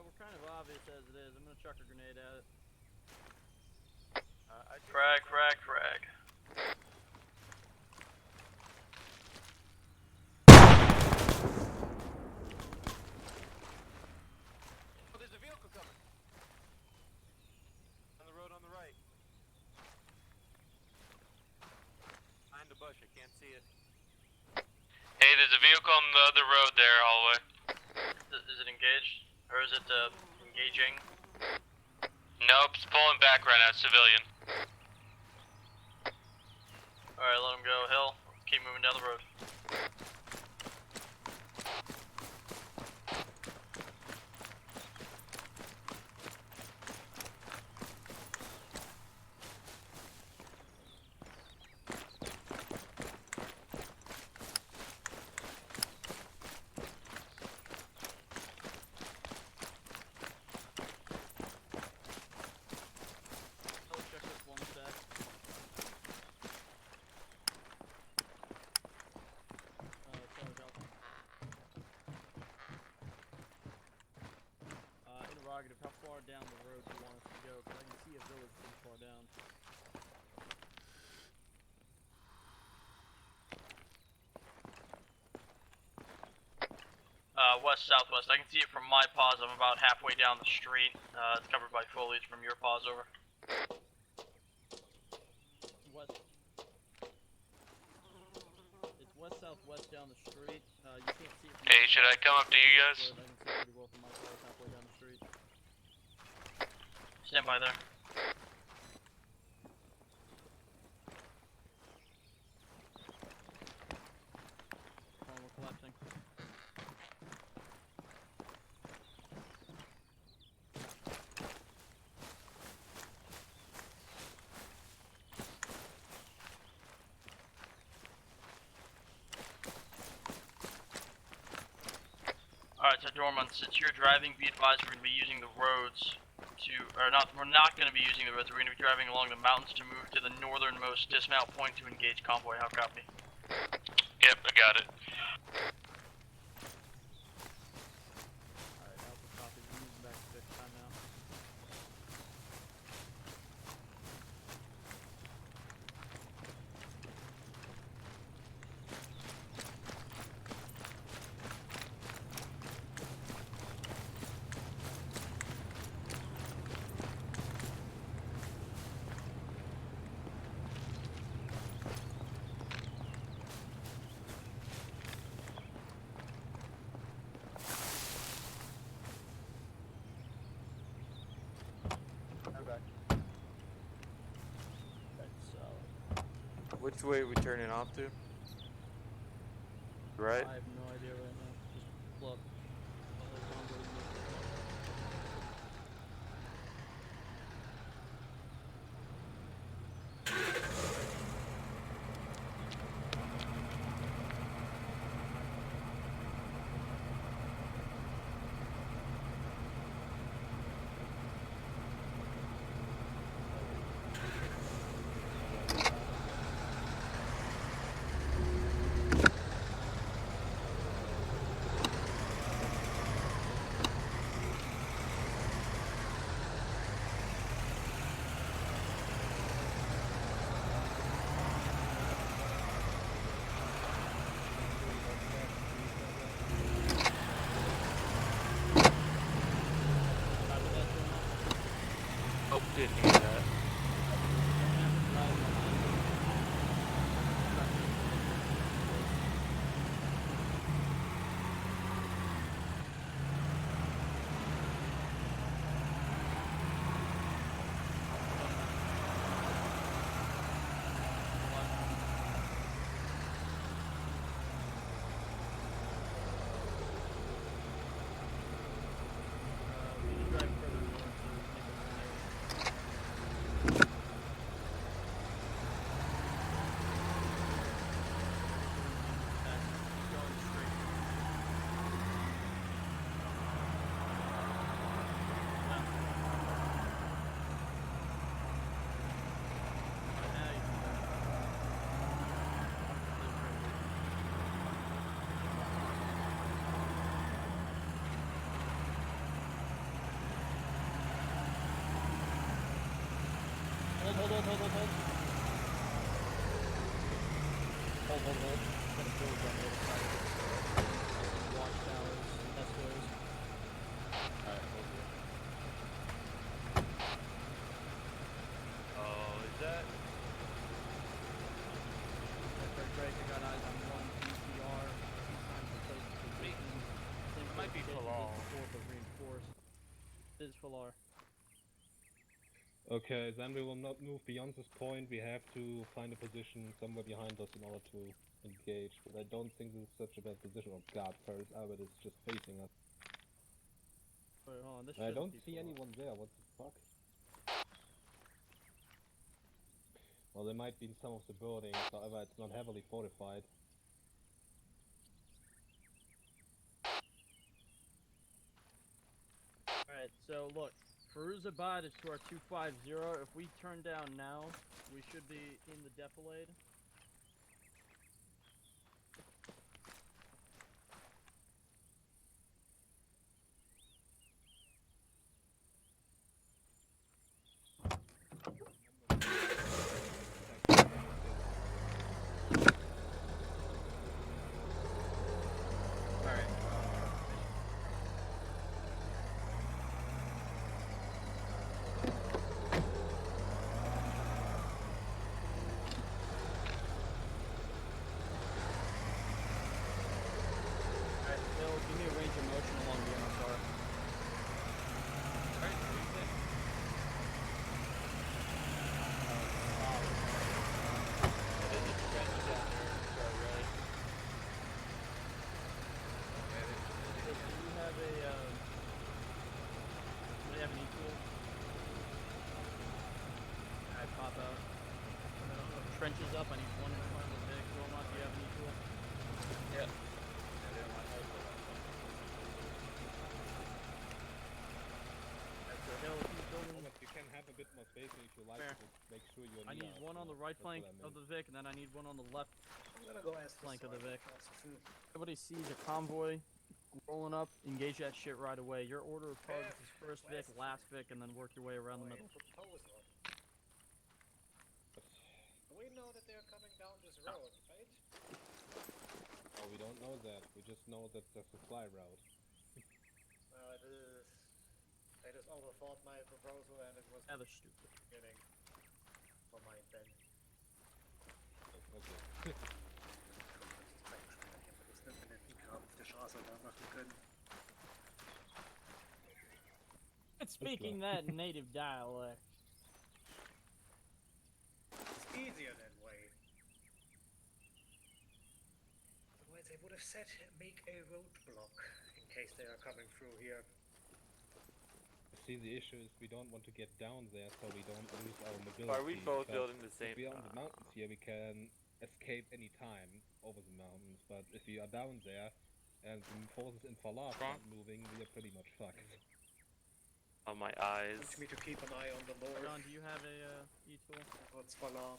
We're kind of obvious as it is. I'm gonna chuck a grenade at it. Frag, frag, frag. Oh, there's a vehicle coming. On the road on the right. Behind the bush, I can't see it. Hey, there's a vehicle on the other road there, hallway. Is it engaged? Or is it, engaging? Nope, it's pulling back right now, civilian. Alright, let him go. Hill, keep moving down the road. I'll check this one stack. Interrogative, how far down the road do you want us to go? Because I can see a village pretty far down. West southwest. I can see it from my paws. I'm about halfway down the street. It's covered by foliage from your paws over. West. It's west southwest down the street. You can't see it from Hey, should I come up to you guys? I can see it pretty well from my paws halfway down the street. Stand by there. We're collapsing. Alright, so Dormont, since you're driving, be advised we're going to be using the roads to, we're not going to be using the roads, we're going to be driving along the mountains to move to the northernmost dismount point to engage convoy. How copy? Yep, I got it. Alright, Alpha copy. We're moving back to fixed time now. Which way are we turning off to? Right? I have no idea right now. Just pull up. didn't hear that. Hold. Gonna build on the other side of it. Watchtowers, escos. Alright, hold it. Oh, is that? Break, I got eyes on one PCR. 2 times the place position. It might be Falar. But reinforced. It is Falar. Okay, then we will not move beyond this point. We have to find a position somewhere behind us in order to engage. But I don't think this is such a bad position. Oh god, Paris Albert is just facing us. Wait, hold on, this I shouldn't don't be see Falar. anyone there. What the fuck? Well, there might be in some of the buildings, however, it's not heavily fortified. Alright, so look, Firuzabad is to our 250. If we turn down now, we should be in the defilade. Give me a range of motion along the MSR. Alright, what do you think? There's a trench down there to our right. Do you have a, do you have an E-tool? Alright, pop out. Trenches up, I need one in front of the big. Wilmot, do you have an E-tool? Yep. You can have a bit more spacing if you like. Fair. To make sure you're I near need us, one on the right that's flank what I of mean. the Vic, and then I need one on the left I'm gonna go ask flank of the Vic. Sergeant. Everybody sees a convoy rolling up, engage that shit right away. Your order of targets is first Vic, last Vic, and then work your way around the middle. Proposal. We know that they're coming down this road, right? Oh, we don't know that. We just know that the supply route. Well, it is. They just overthought my proposal, and it was Yeah, they're stupid. beginning for my intent. Okay. Speaking that native dialect. It's easier that way. Otherwise, they would have said make a roadblock in case they are coming through here. See, the issue is we don't want to get down there, so we don't lose our mobility. Are we both because building the same? If we are on the mountains here, we can escape any time over the mountains. But if we are down there and the forces in Falar start moving, we are pretty much fucked. On my eyes. Want me to keep an eye on the north? John, do you have a E-tool? What's Falar?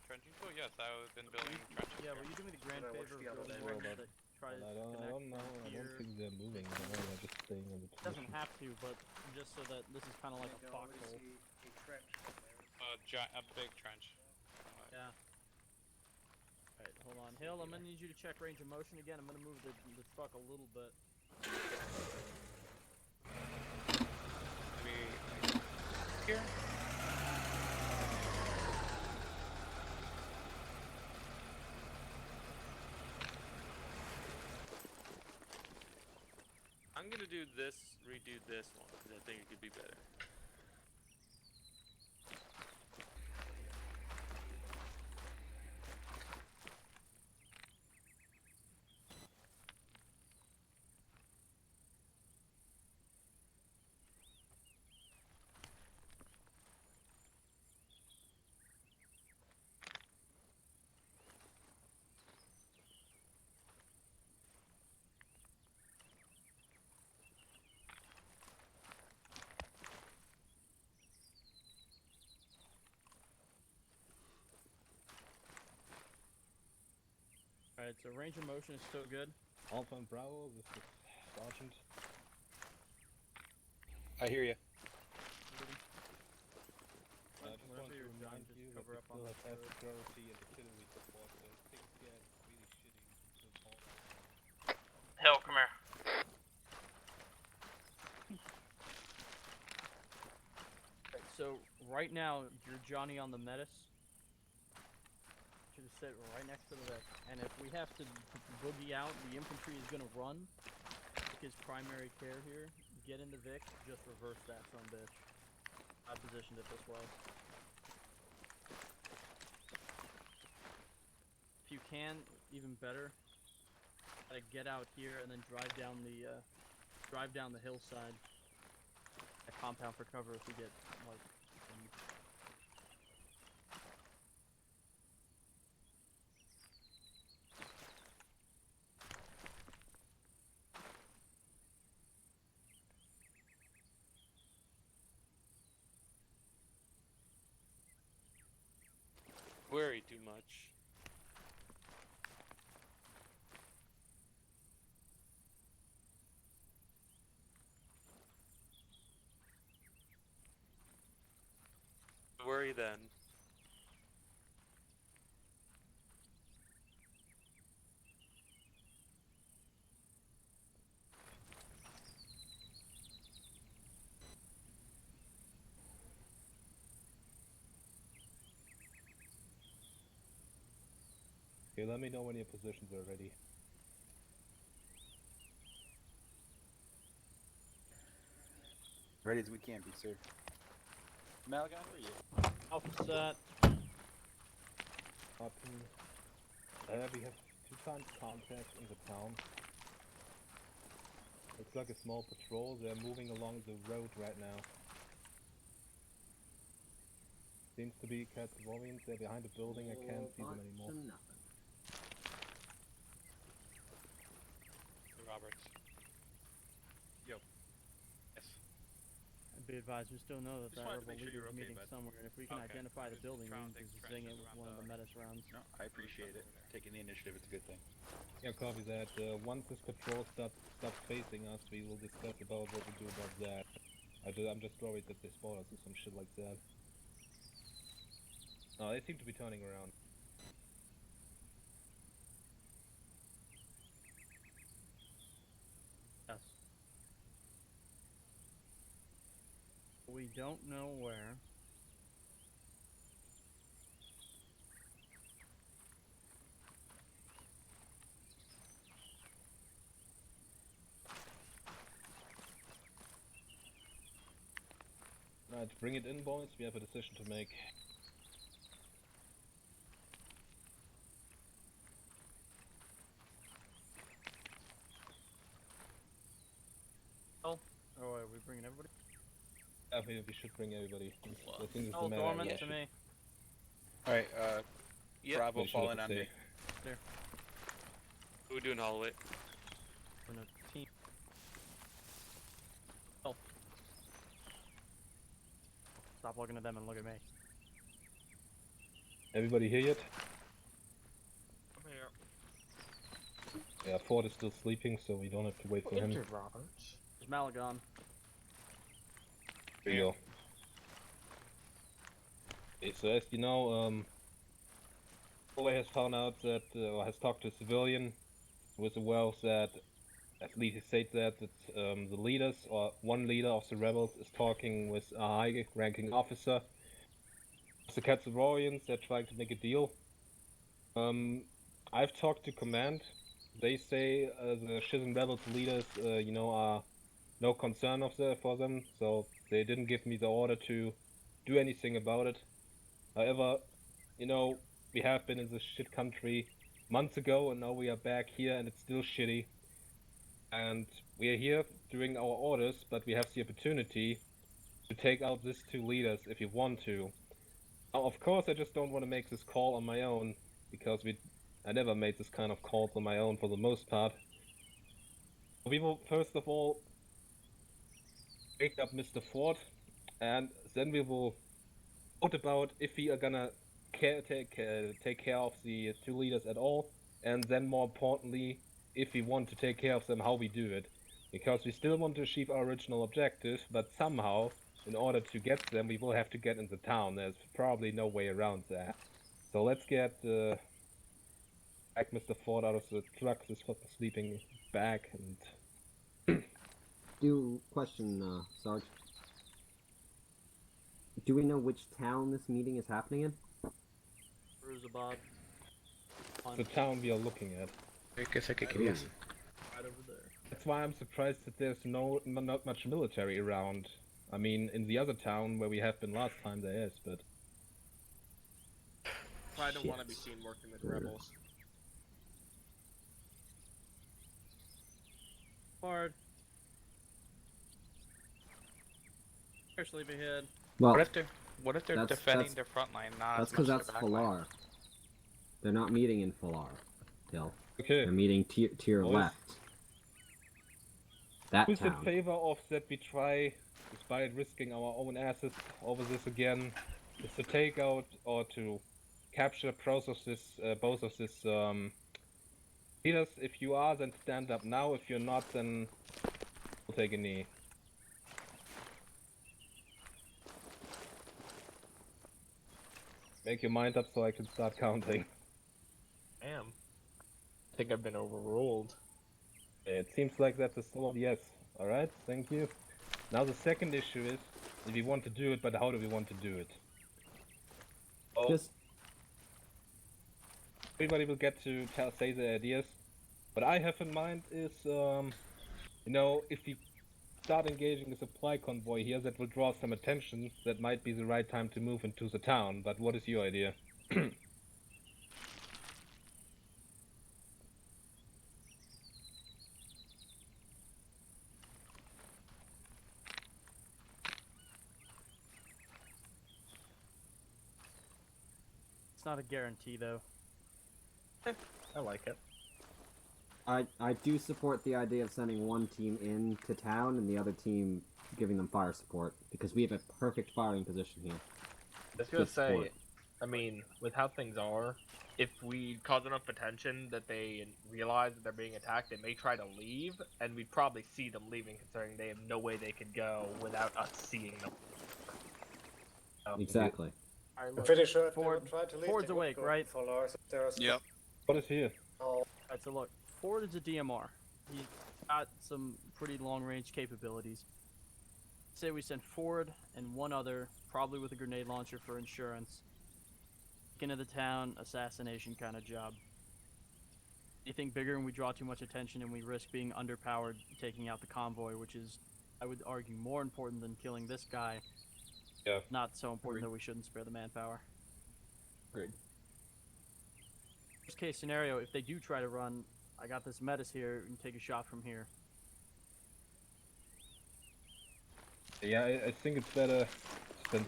Trenching tool? Yes, I've been building trenches. Yeah, will you do me the grand Should I favor watch of the other building day? one that tries I to don't connect know. from I here? don't think they're moving. They're just staying in the It doesn't have to, but just so that this is kind of like a foxhole. A trench A big trench. Yeah. Alright, hold on. Hill, I'm gonna need you to check range of motion again. I'm gonna move the truck a little bit. Maybe here? redo this one, because I think it could be better. Alright, so range of motion is still good. Alpha and Bravo, this is Sergeant. I hear you. I just want Wherever to you're done, remind just you that cover we up on still the have road. security and artillery support, so if things get really shitty, we'll call that. Hill, come here. So right now you're Johnny on the Metis. Should sit right next to the Vic. And if we have to boogie out, the infantry is gonna run. His primary care here. Get in the Vic, just reverse that son of a bitch. I positioned it this way. If you can, even better. Gotta get out here and then drive down the hillside. A compound for cover if we get like. Worry too much. Worry then. Okay, let me know when your positions are ready. Ready as we can be, sir. Malagon, where are you? Alpha set. We have 2 times contact in the town. Looks like a small patrol. They're moving along the road right now. Seems to be Catsavolians. They're behind the building. I can't see them anymore. Roberts. Yo. Yes. And be advised, we still know that Just that wanted to rebel make sure you leader were is okay, meeting bud. somewhere, and if we can Okay. identify the Just building, we trying can to just take zing it with trenches one of the around Metis rounds. No, I appreciate it. Taking the initiative, it's a good thing. Yeah, copy that. Once this patrol stops facing us, we will discuss about what we do about that. I'm just worried that they spot us or some shit like that. Oh, they seem to be turning around. Yes. We don't know where. Right, bring it in, boys. We have a decision to make. Oh, are we bringing everybody? I think we should bring everybody. I think it's Oh, the matter. dormant Yeah. to me. Alright, Bravo They should falling have on to me. There. What are we doing, hallway? We're in a team. Oh. Stop looking at them and look at me. Everybody here yet? I'm here. Yeah, Ford is still sleeping, so we don't have to wait for him. Roberts. There's Malagon. Here you go. Okay, so as you know, Ole has found out that, or has talked to a civilian with the wealth that, at least he said that the leaders, or one leader of the rebels, is talking with a high-ranking officer. The Catsavorians, they're trying to make a deal. I've talked to command. They say the Shizen rebels leaders, are no concern for them, so they didn't give me the order to do anything about it. However, you know, we have been in this shit country months ago, and now we are back here, and it's still shitty. And we are here doing our orders, but we have the opportunity to take out these two leaders if you want to. Now, of course, I just don't want to make this call on my own, because I never made this kind of calls on my own for the most part. We will first of all wake up Mr. Ford, and then we will vote about if we are gonna take care of the two leaders at all, and then more importantly, if we want to take care of them, how we do it. Because we still want to achieve our original objective, but somehow, in order to get them, we will have to get into town. There's probably no way around that. So let's get back Mr. Ford out of the truck, this fucking sleeping bag, and... Question, Sarge. Do we know which town this meeting is happening in? Ruzabad. The town we are looking at. I guess I could guess. Right over there. That's why I'm surprised that there's not much military around. I mean, in the other town where we have been last time there is, but... I don't want to be seen working with rebels. Hard. Here, sleepyhead. Well, what if they're defending their front line? Not that's because that's Falar. They're not meeting in Falar, Hill. Okay. They're meeting to your left. That Who's town. in favor of that we try, despite risking our own assets over this again, is to take out or to capture both of this leaders? If you are, then stand up now. If you're not, then we'll take a knee. Make your mind up so I can start counting. Damn. I think I've been overruled. It seems like that's a solid yes. Alright, thank you. Now the second issue is, if we want to do it, but how do we want to do it? Oh, Just... everybody will get to say their ideas. What I have in mind is, you know, if we start engaging a supply convoy here, that will draw some attention. That might be the right time to move into the town, but what is your idea? It's not a guarantee, though. I like it. I do support the idea of sending one team into town and the other team giving them fire support, because we have a perfect firing position here. I was gonna say, I mean, with how things are, if we cause enough attention that they realize that they're being attacked, they may try to leave, and we'd probably see them leaving, considering they have no way they could go without us seeing them. Exactly. I'm pretty sure if Ford, they would try to leave, Ford's they would awake, go right? Falar, so there's- Yep. What is here? Alright, so look, Ford is a DMR. He's got some pretty long-range capabilities. Say we send Ford and one other, probably with a grenade launcher for insurance. Into the town, assassination kind of job. Anything bigger and we draw too much attention and we risk being underpowered, taking out the convoy, which is, I would argue, more important than killing this guy. Yeah. Not so important that we shouldn't spare the manpower. Agreed. Worst case scenario, if they do try to run, I got this Metis here and take a shot from here. Yeah, I think it's better to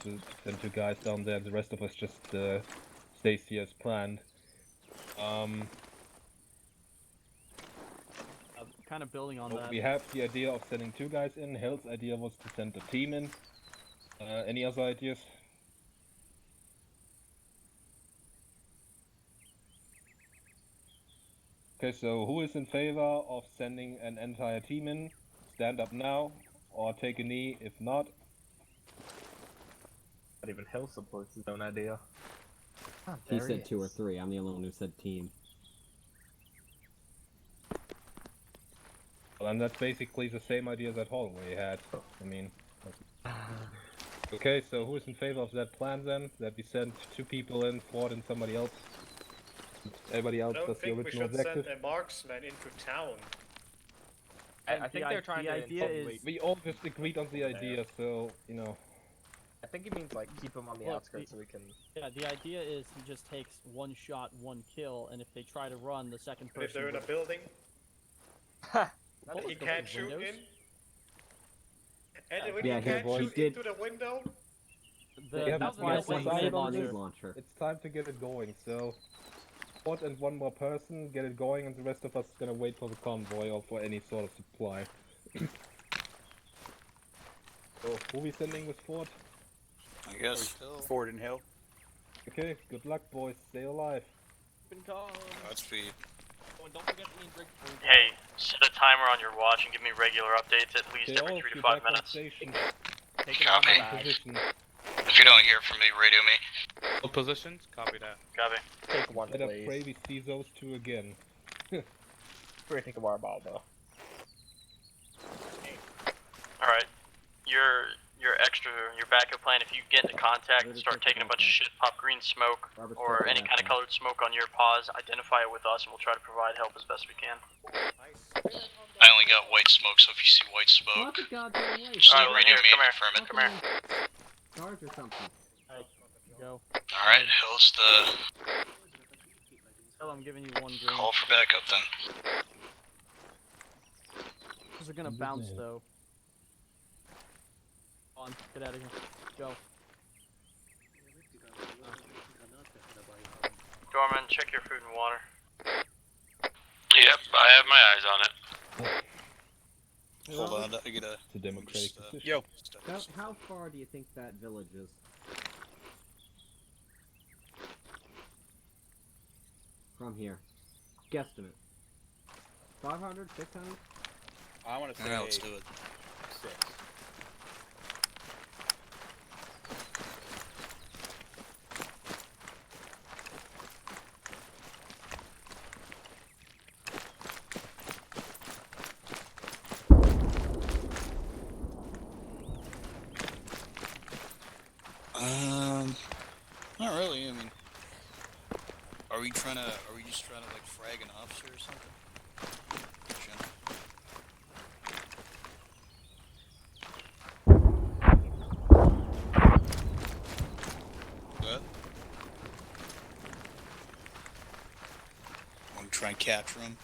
send two guys down there and the rest of us just stays here as planned. Kind of building on that. We have the idea of sending two guys in. Hell's idea was to send a team in. Any other ideas? Okay, so who is in favor of sending an entire team in? Stand up now, or take a knee if not. Not even Hill supports his own idea. He said 2 or 3. I'm the only one who said team. Well, and that's basically the same idea that Holloway had. I mean... Okay, so who is in favor of that plan then? That we send 2 people in, Ford and somebody else? Everybody else I don't does the think we original should objective? send a marksman into town. I think they're trying the to idea insinuate. is We all just agreed on the idea, so, you know. I think he means like keep him on the Look, outskirts so we can. yeah. The idea is he just takes one shot, one kill, and if they try to run, the second But if person. they're in a would- building, Bullets he go can't through shoot windows. in. And when Yeah, he can't he shoot did- into the window, We have That's we why I have said decided grenade on launcher. this. It's time to get it going, so... Squad and one more person, get it going, and the rest of us gonna wait for the convoy or for any sort of supply. So, who we sending with Ford? I guess. Ford and Hill. Okay, good luck, boys. Stay alive. Godspeed. Oh, and don't forget to eat drink food. Hey, set a timer on your watch and give me regular updates at least Okay, every all 3 to you 5 back on minutes. station. Take it on Copy. the bag. Position. If you don't hear from me, radio me. What positions? Copy that. Copy. Take one, Better please. pray we see those two again. We're taking our ball though. Alright. Your backup plan, if you get into contact and start taking a bunch of shit, pop green smoke, or any kind of colored smoke on your paws, identify it with us and we'll try to provide help as best we can. I only got white smoke, so if you see white smoke, What the goddamn way? just Alright, radio me come and here, confirm it. come here. Charge or something. Go. Alright, Hill's the Tell I'm giving you one green. call for backup then. Those are gonna bounce though. On, get out of here. Go. Dorman, check your food and water. Yep, I have my eyes on it. Hold on, I get a... It's a democratic decision. Yo. How far do you think that village is? From here. Guesstimate. 500? 600? I want to say Alright, let's do it. 6. Not really, I mean... Are we just trying to, like, frag an officer or something? General? What? Want to try and capture him?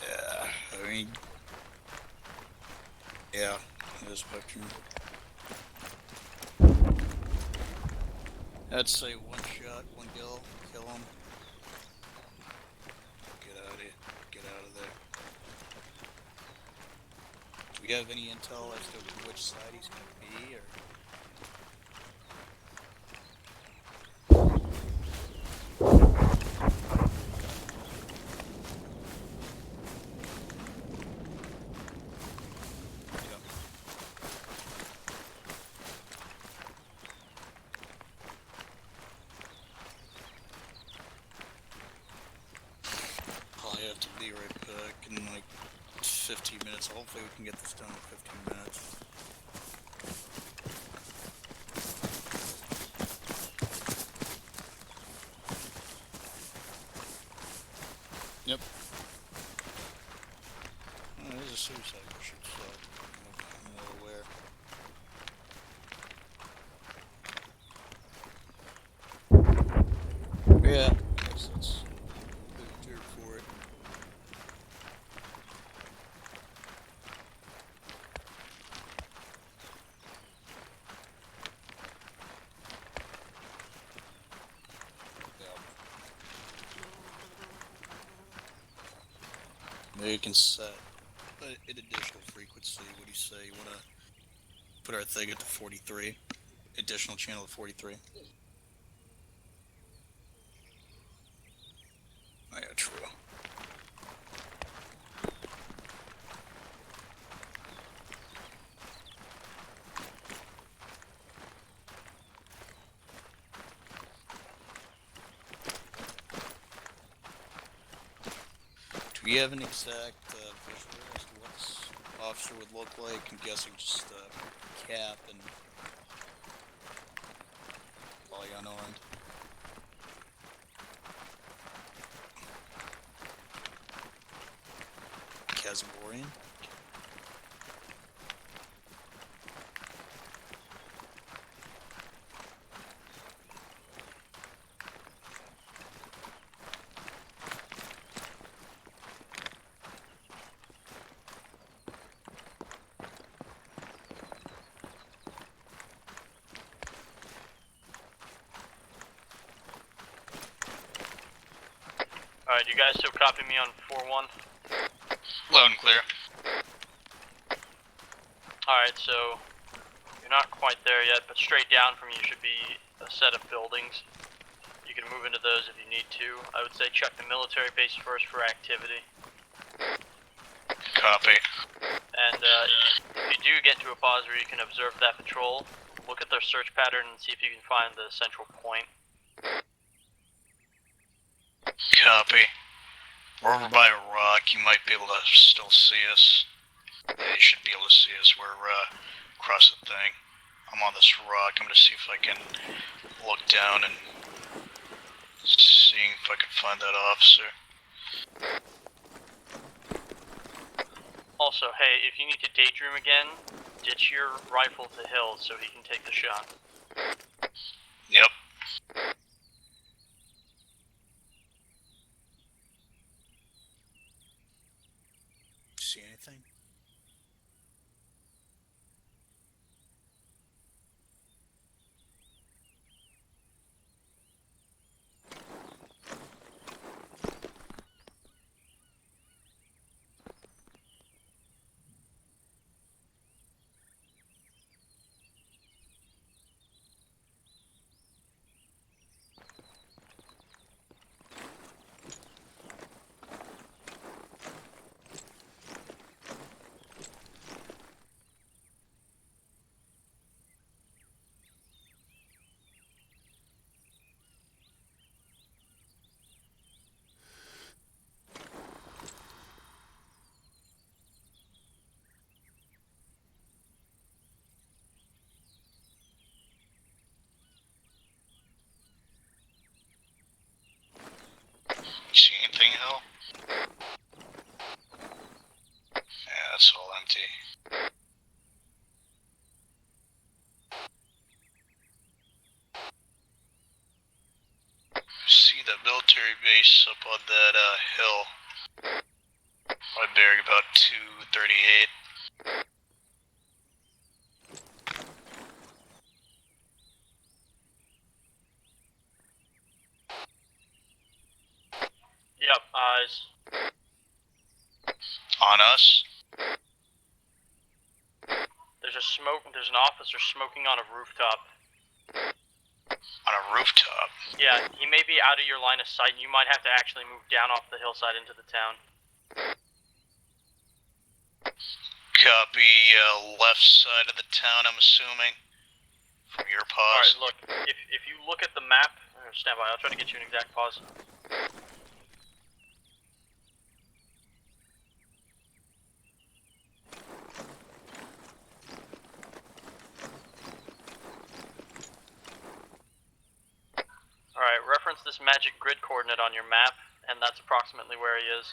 Yeah, I mean... Yeah, it is spectrum. I'd say one shot, one kill, kill him. Get out of here. Get out of there. Do we have any intel as to which side he's gonna be, or? Probably have to be right back in like 15 minutes. Hopefully we can get this done in 15 minutes. Yep. Oh, there's a suicide mission, so I'm well aware. Yeah, guess it's clear for it. Maybe you can set an additional frequency. What do you say? You want to put our thing at the 43? Additional channel at 43? Oh, yeah, true. Do we have an exact visual as to what this officer would look like? I'm guessing just cap and probably unarmed. Kazaborian. Alright, you guys still copy me on 4-1? Loud and clear. Alright, so you're not quite there yet, but straight down from you should be a set of buildings. You can move into those if you need to. I would say check the military base first for activity. Copy. And if you do get to a pause where you can observe that patrol, look at their search pattern and see if you can find the central point. Copy. We're over by a rock. You might be able to still see us. Yeah, you should be able to see us. We're across the thing. I'm on this rock. I'm gonna see if I can look down and seeing if I can find that officer. Also, hey, if you need to daydream again, ditch your rifle to Hill so he can take the shot. Yep. See anything? See anything, Hill? Yeah, that's all empty. See the military base up on that hill. My bearing about 238. Yep, eyes. On us? There's an officer smoking on a rooftop. On a rooftop? Yeah, he may be out of your line of sight and you might have to actually move down off the hillside into the town. Copy, left side of the town, I'm assuming. From your pause. Alright, look, if you look at the map, stand by, I'll try to get you an exact pause. Alright, reference this magic grid coordinate on your map, and that's approximately where he is.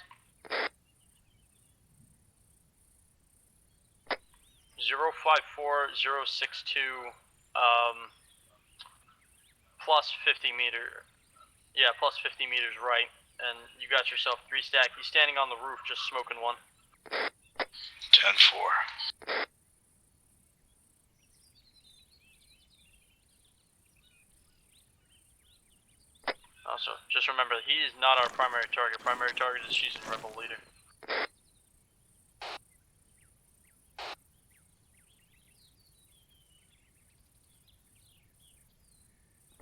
054062, plus 50 meter. Yeah, plus 50 meters right, and you got yourself 3 stack. He's standing on the roof just smoking one. 10-4. Also, just remember, he is not our primary target. Primary target is she's a rebel leader.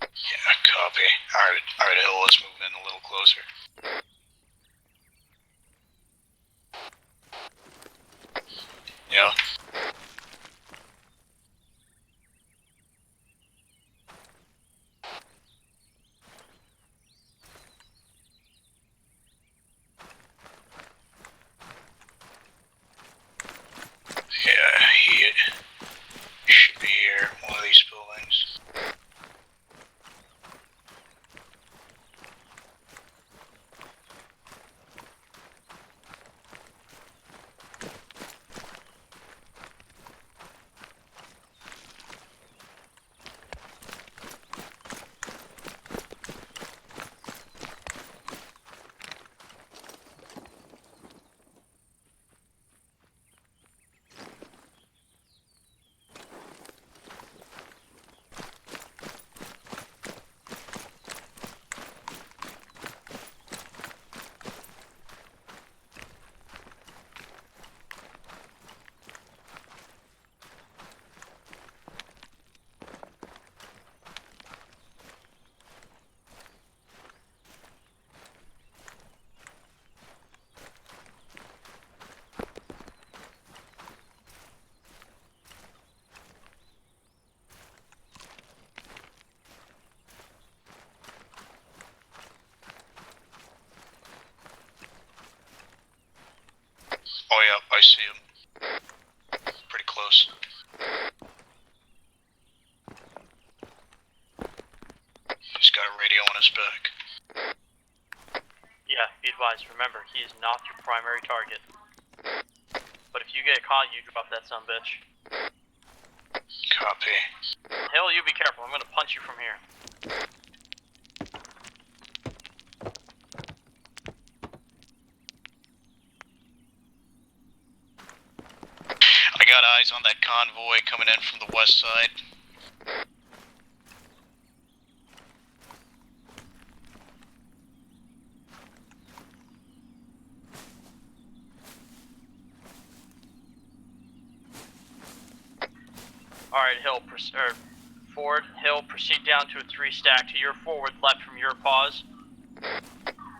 Yeah, copy. Alright, Hill, let's move in a little closer. Yeah. Yeah, he should be here, one of these buildings. see him. Pretty close. He's got a radio on his back. Yeah, be advised, remember, he is not your primary target. But if you get caught, you drop that son bitch. Copy. Hill, you be careful, I'm gonna punch you from here. I got eyes on that convoy coming in from the west side. Alright, Ford, Hill, proceed down to a 3 stack to your forward left from your pause.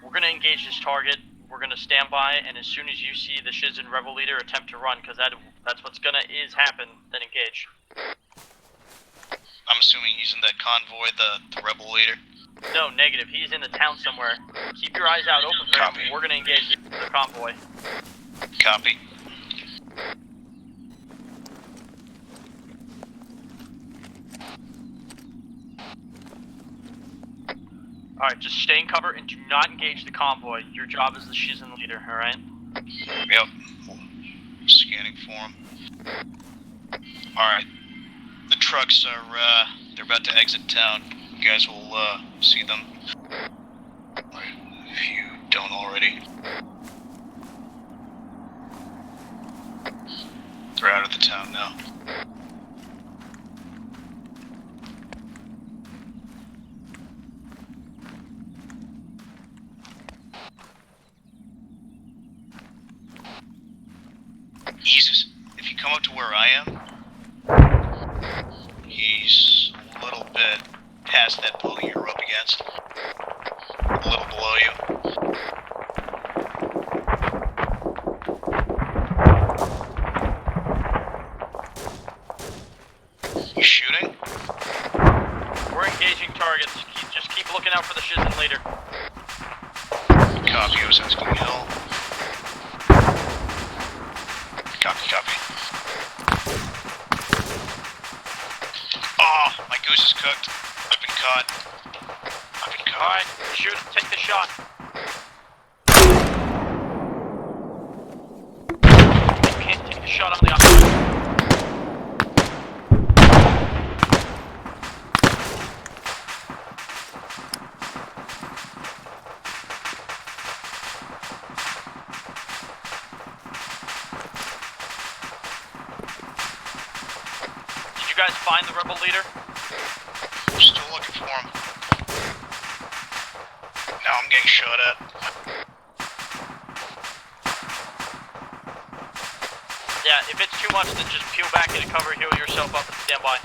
We're gonna engage this target, we're gonna stand by, and as soon as you see the Shizen Rebel leader attempt to run, because that's what's gonna happen, then engage. I'm assuming he's in that convoy, the rebel leader. No, negative, he's in the town somewhere. Keep your eyes out open for him, we're gonna engage the convoy. Copy. Alright, just stay in cover and do not engage the convoy. Your job is the Shizen leader, alright? Yep. Scanning for him. Alright. The trucks are, they're about to exit town. You guys will, see them. If you don't already. They're out of the town now. Jesus, if you come up to where I am, he's a little bit past that building you're up against. A little below you. You shooting? We're engaging targets. Just keep looking out for the Shizen leader. Copy, I was asking you all. Copy. Oh, my goose is cooked. I've been caught. Alright, shoot, take the shot. You can't take the shot on the opposite. Did you guys find the rebel leader? We're still looking for him. Now I'm getting shot at. Yeah, if it's too much, then just peel back into cover, heal yourself up, and stand by.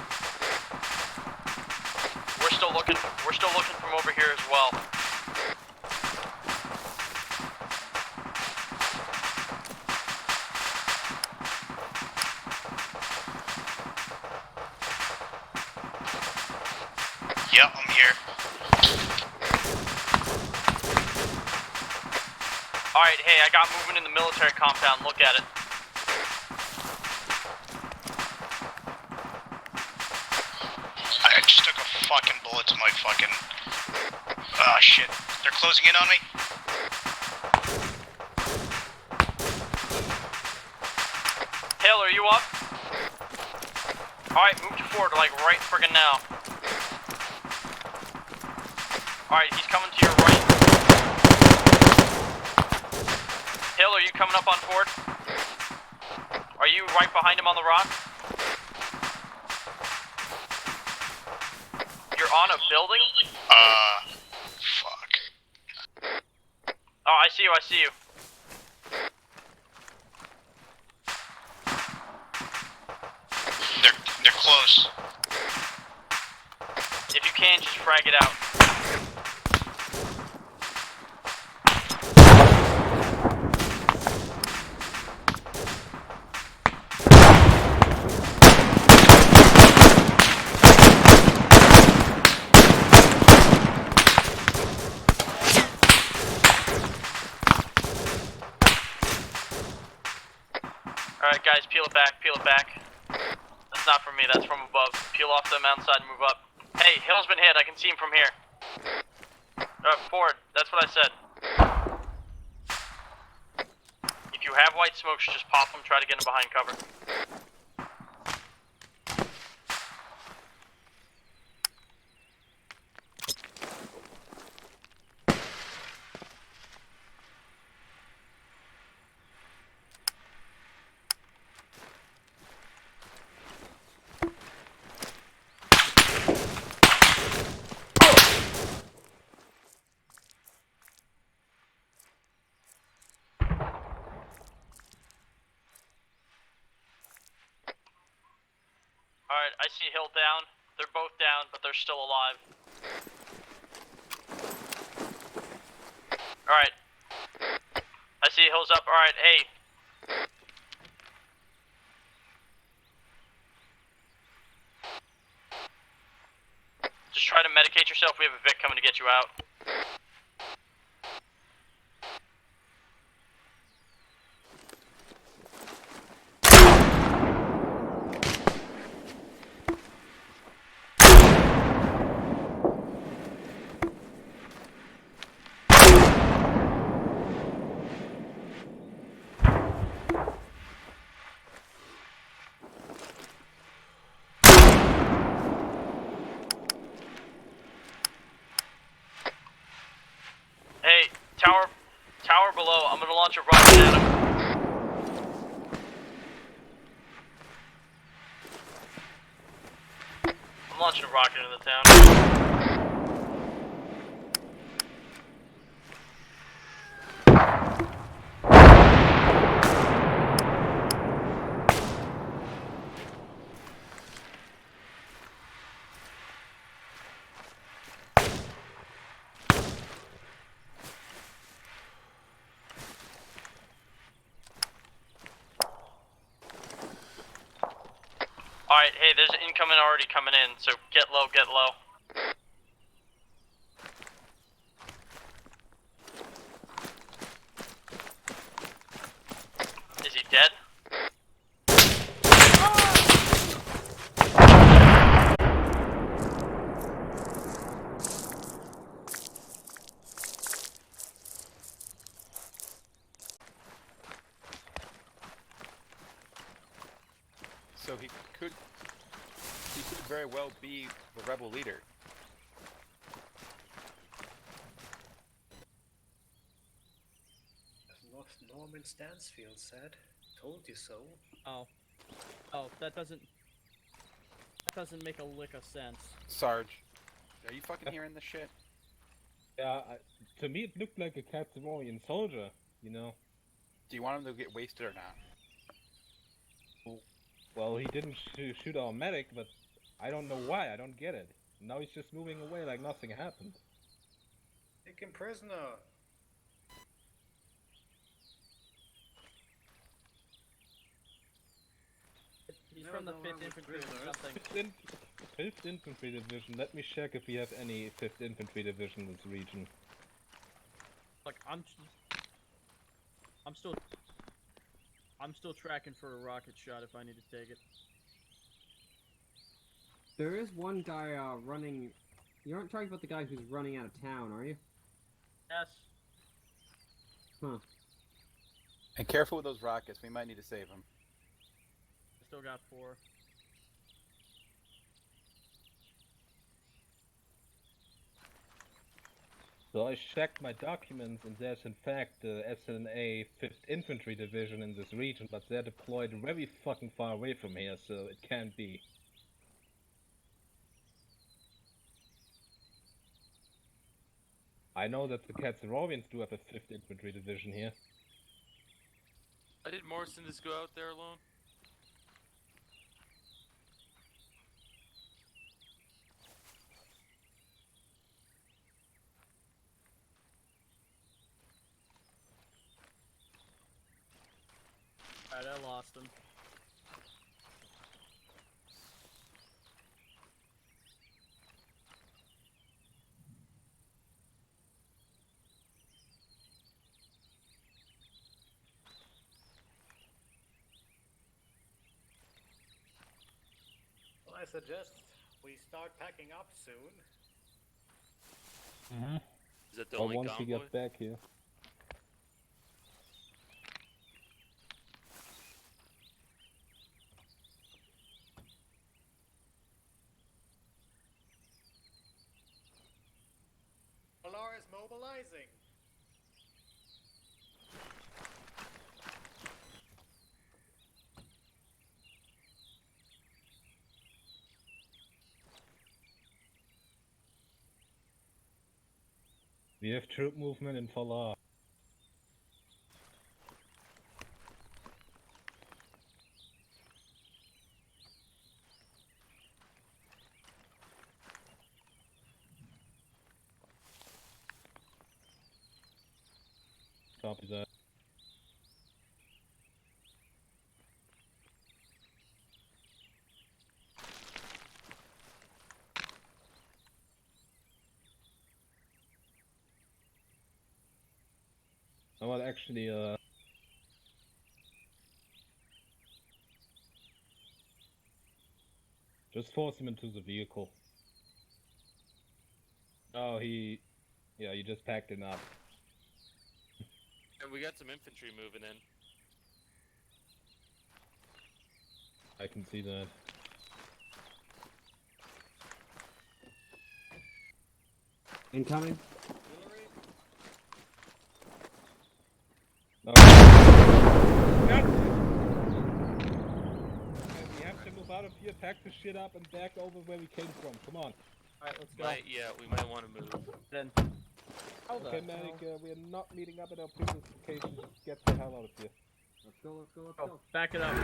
We're still looking from over here as well. Yep, I'm here. Alright, hey, I got movement in the military compound, look at it. I just took a fucking bullet to my fucking... Ah, shit. They're closing in on me? Hale, are you up? Alright, move to forward, like right friggin' now. Alright, he's coming to your right. Hale, are you coming up on Ford? Are you right behind him on the rock? You're on a building? Fuck. Oh, I see you. They're close. If you can, just frag it out. Alright, guys, peel it back, peel it back. That's not from me, that's from above. Peel off the mountainside and move up. Hey, hill's been hit, I can see him from here. Forward, that's what I said. If you have white smokes, just pop them, try to get them behind cover. Alright, I see hill down. They're both down, but they're still alive. Alright. I see hill's up. Alright, hey. Just try to medicate yourself. We have a Vic coming to get you out. Hey, tower below, I'm gonna launch a rocket at him. I'm launching a rocket into the town. Alright, hey, there's an incoming already coming in, so get low, get low. Is he dead? So he could very well be the rebel leader. As Norman Stansfield said, told you so. Oh, that doesn't make a lick of sense. Sarge, are you fucking hearing this shit? Yeah, to me it looked like a Catsavorian soldier, you know. Do you want him to get wasted or not? Well, he didn't shoot our medic, but I don't know why. I don't get it. Now he's just moving away like nothing happened. Take him prisoner. He's from the 5th Infantry or something. 5th Infantry Division. Let me check if we have any 5th Infantry Division in this region. Like, I'm still tracking for a rocket shot if I need to take it. There is one guy running. You aren't talking about the guy who's running out of town, are you? Yes. Huh. And careful with those rockets. We might need to save him. I still got 4. So I checked my documents, and there's in fact the SNA 5th Infantry Division in this region, but they're deployed very fucking far away from here, so it can't be. I know that the Catsavorians do have a 5th Infantry Division here. Did Morrison just go out there alone? Alright, I lost him. suggest we start packing up soon. Is that the Or only once convoy? we get back here. Falar is mobilizing. We have troop movement in Falar. Copy that. I will actually just force him into the vehicle. Oh, he just packed it up. And we got some infantry moving in. I can see that. Incoming. No. We have to move out of here, pack the shit up, and back over where we came from. Come on. Alright, let's go. We might want to move. Then. Okay, medic, we are not meeting up at our previous location. Just get the hell out of here. Let's go, let's go, let's Oh, go. back it up.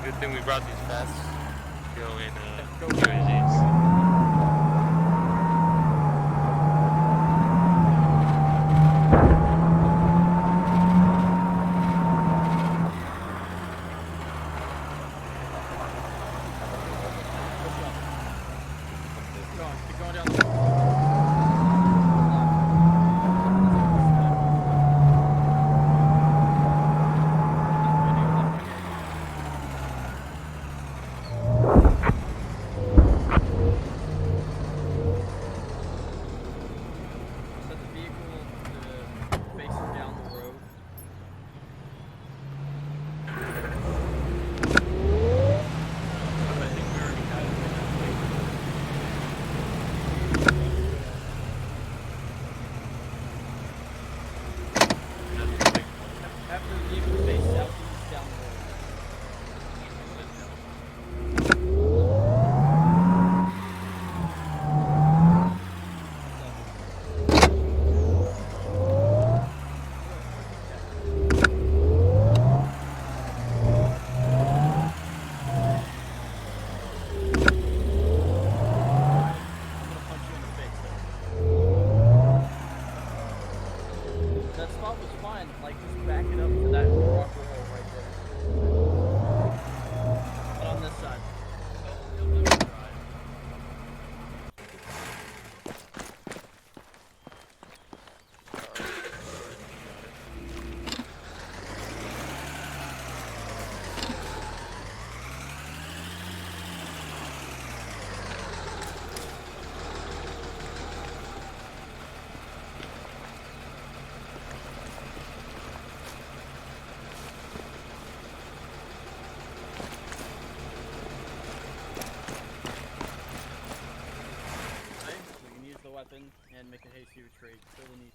Good thing we brought these fast going UAZs. Keep going down the set the vehicle facing down the road. I think we already had it. Have the vehicle face southeast down the road. That spot was fine, like just back it up to that rock wall right there. But on this side. We can use the weapon and make a hasty retreat. Fill the need.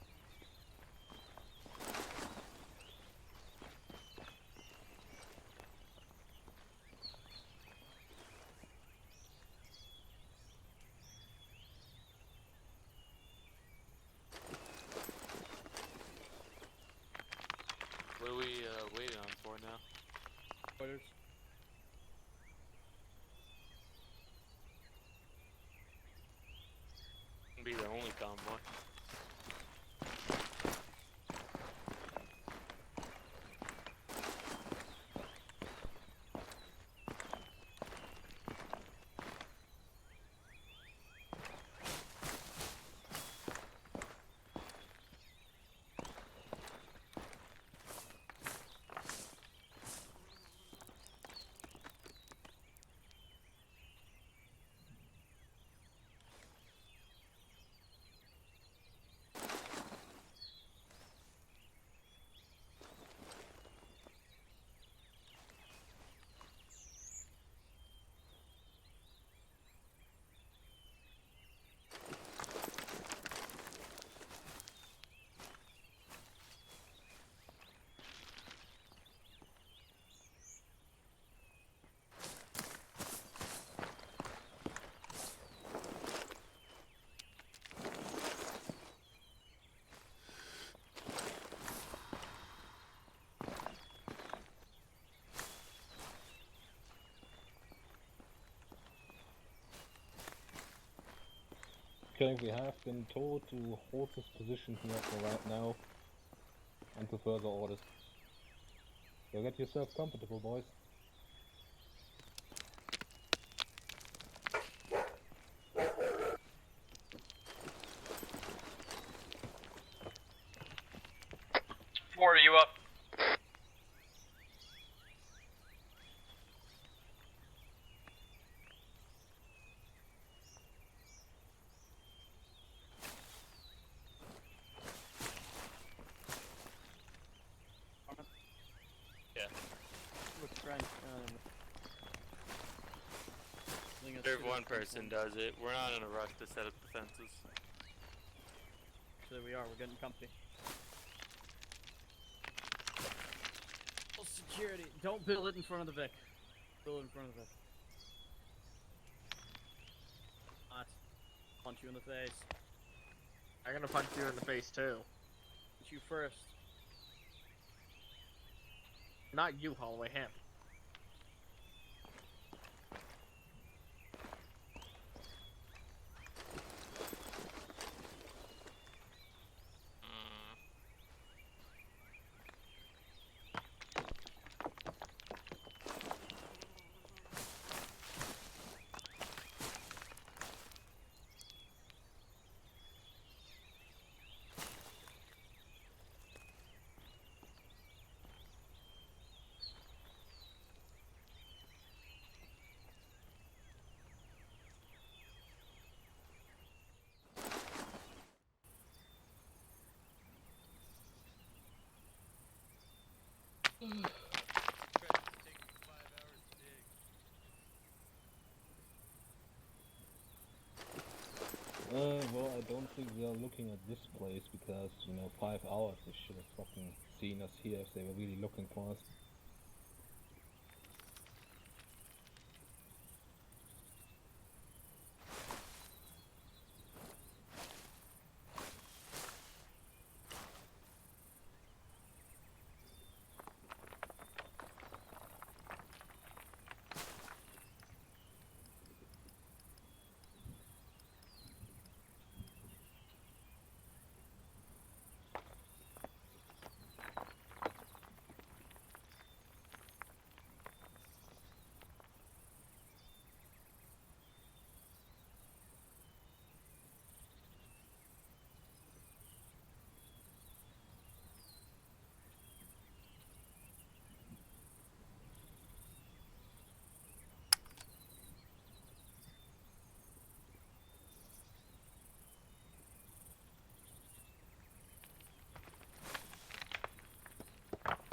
What are we waiting on for now? Orders. Be the only convoy. Okay, we have been told to hold this position here for right now until further orders. So get yourself comfortable, boys. Ford, are you up? Yeah. Look, Frank, If one person does it, we're not in a rush to set up defenses. So we are, we're getting company. Full security. Don't build it in front of the Vic. Build it in front of the Vic. Not. Punch you in the face. I'm gonna punch you in the face too. Punch you first. Not you, Holloway, him. Well, I don't think they are looking at this place because, 5 hours they should have fucking seen us here if they were really looking for us.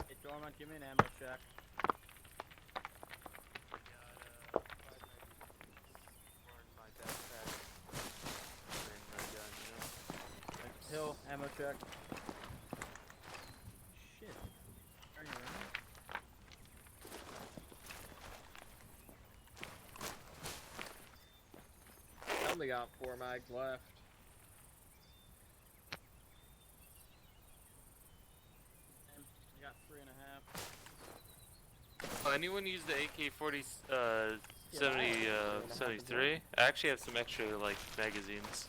Hey, Dormant, give me an ammo check. Hill, ammo check. Shit. Turn you around. I only got 4 mags left. And I got 3.5. anyone use the AK-40, 73? I actually have some extra, like, magazines.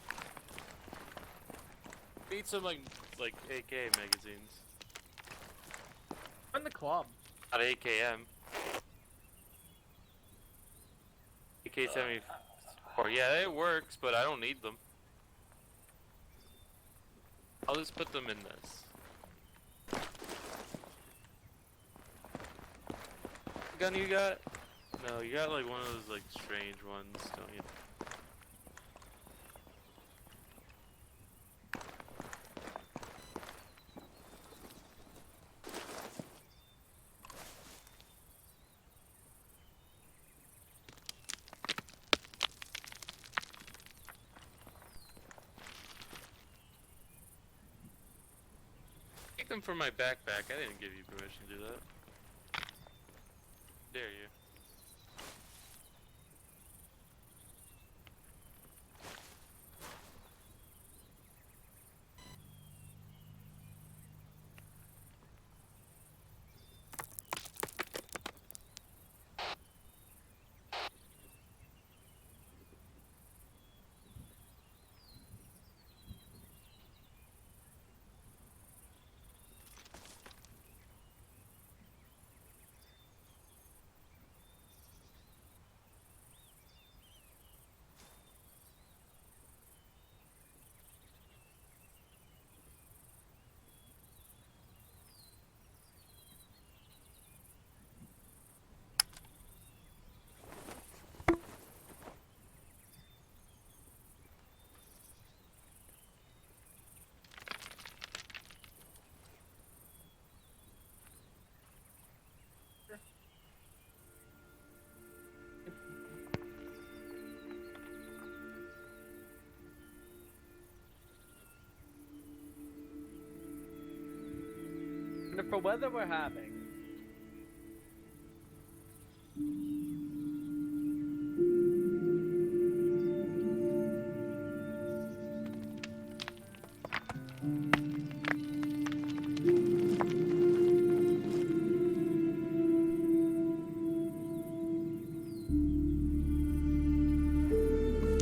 Need some, like AK magazines. In the club. Not AKM. AK-74. Yeah, it works, but I don't need them. I'll just put them in this. What gun you got? No, you got like one of those like strange ones, don't you? Take them from my backpack. I didn't give you permission to do that. Dare you? Wonderful weather we're having.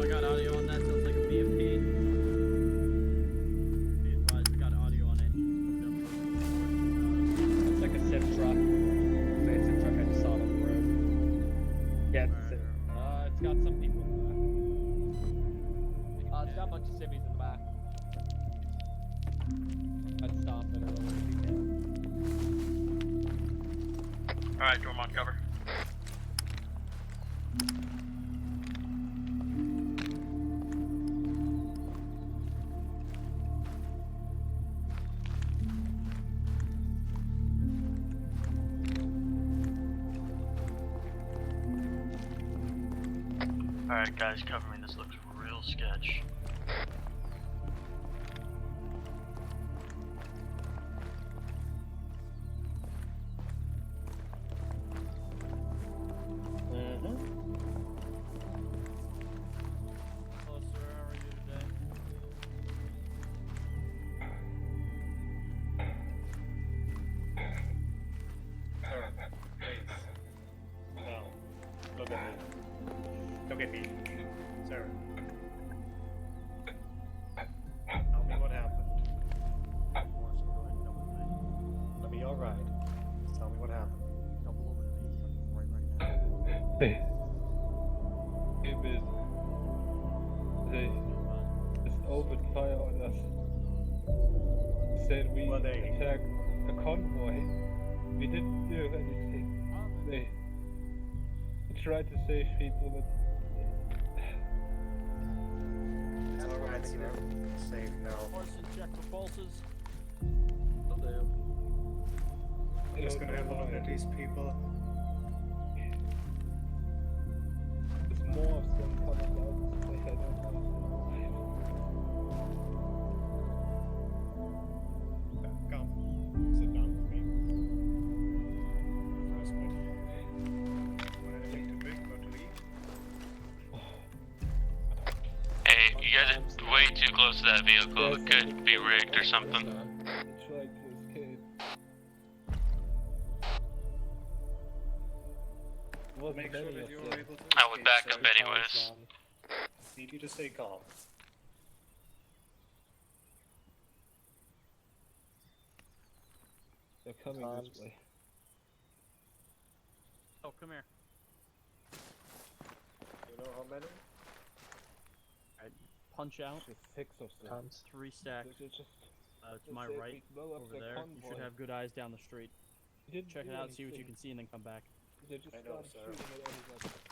I got audio on that, sounds like a BMP. Be advised, we got audio on it. It's like a civ truck. It's a civ truck I just saw on the road. Yeah, it's a civ. It's got some people in the back. It's got a bunch of civvies in the back. I'd stop it earlier if you can. Alright, Dormont, cover. Alright guys, cover me. This looks real sketch. Hello, sir. How are you today? Please. No. Look at me. Look at me. Sir. Tell me what happened. Morrison, go ahead and double me. Let me alright. Tell me what happened. Double over to me. Right now. Hey. It was... They just opened fire on us. Said we attacked a convoy. We didn't do anything. They tried to save people, but... It's alright, sir. Safe now. Morrison, check for pulses. Hello. I'm just gonna have a look at these people. There's more of them coming out. They had Come. Sit down with me. Refreshment. Want anything to drink or to eat? Hey, you guys are way too close to that vehicle. It could be rigged or something. They tried to escape. wasn't Make sure many that of you're them. able to I would escape, back sir. up anyways. Need you to stay calm. They're coming this way. Oh, come here. You know how many? Punch out. Just 6 of them. 3 stacks. Just To my said right, we blow up over their there. You convoy. should have good eyes down the street. You didn't Check do it out, see what you anything. can see, and then come back. They just I know, started sir. shooting at everybody.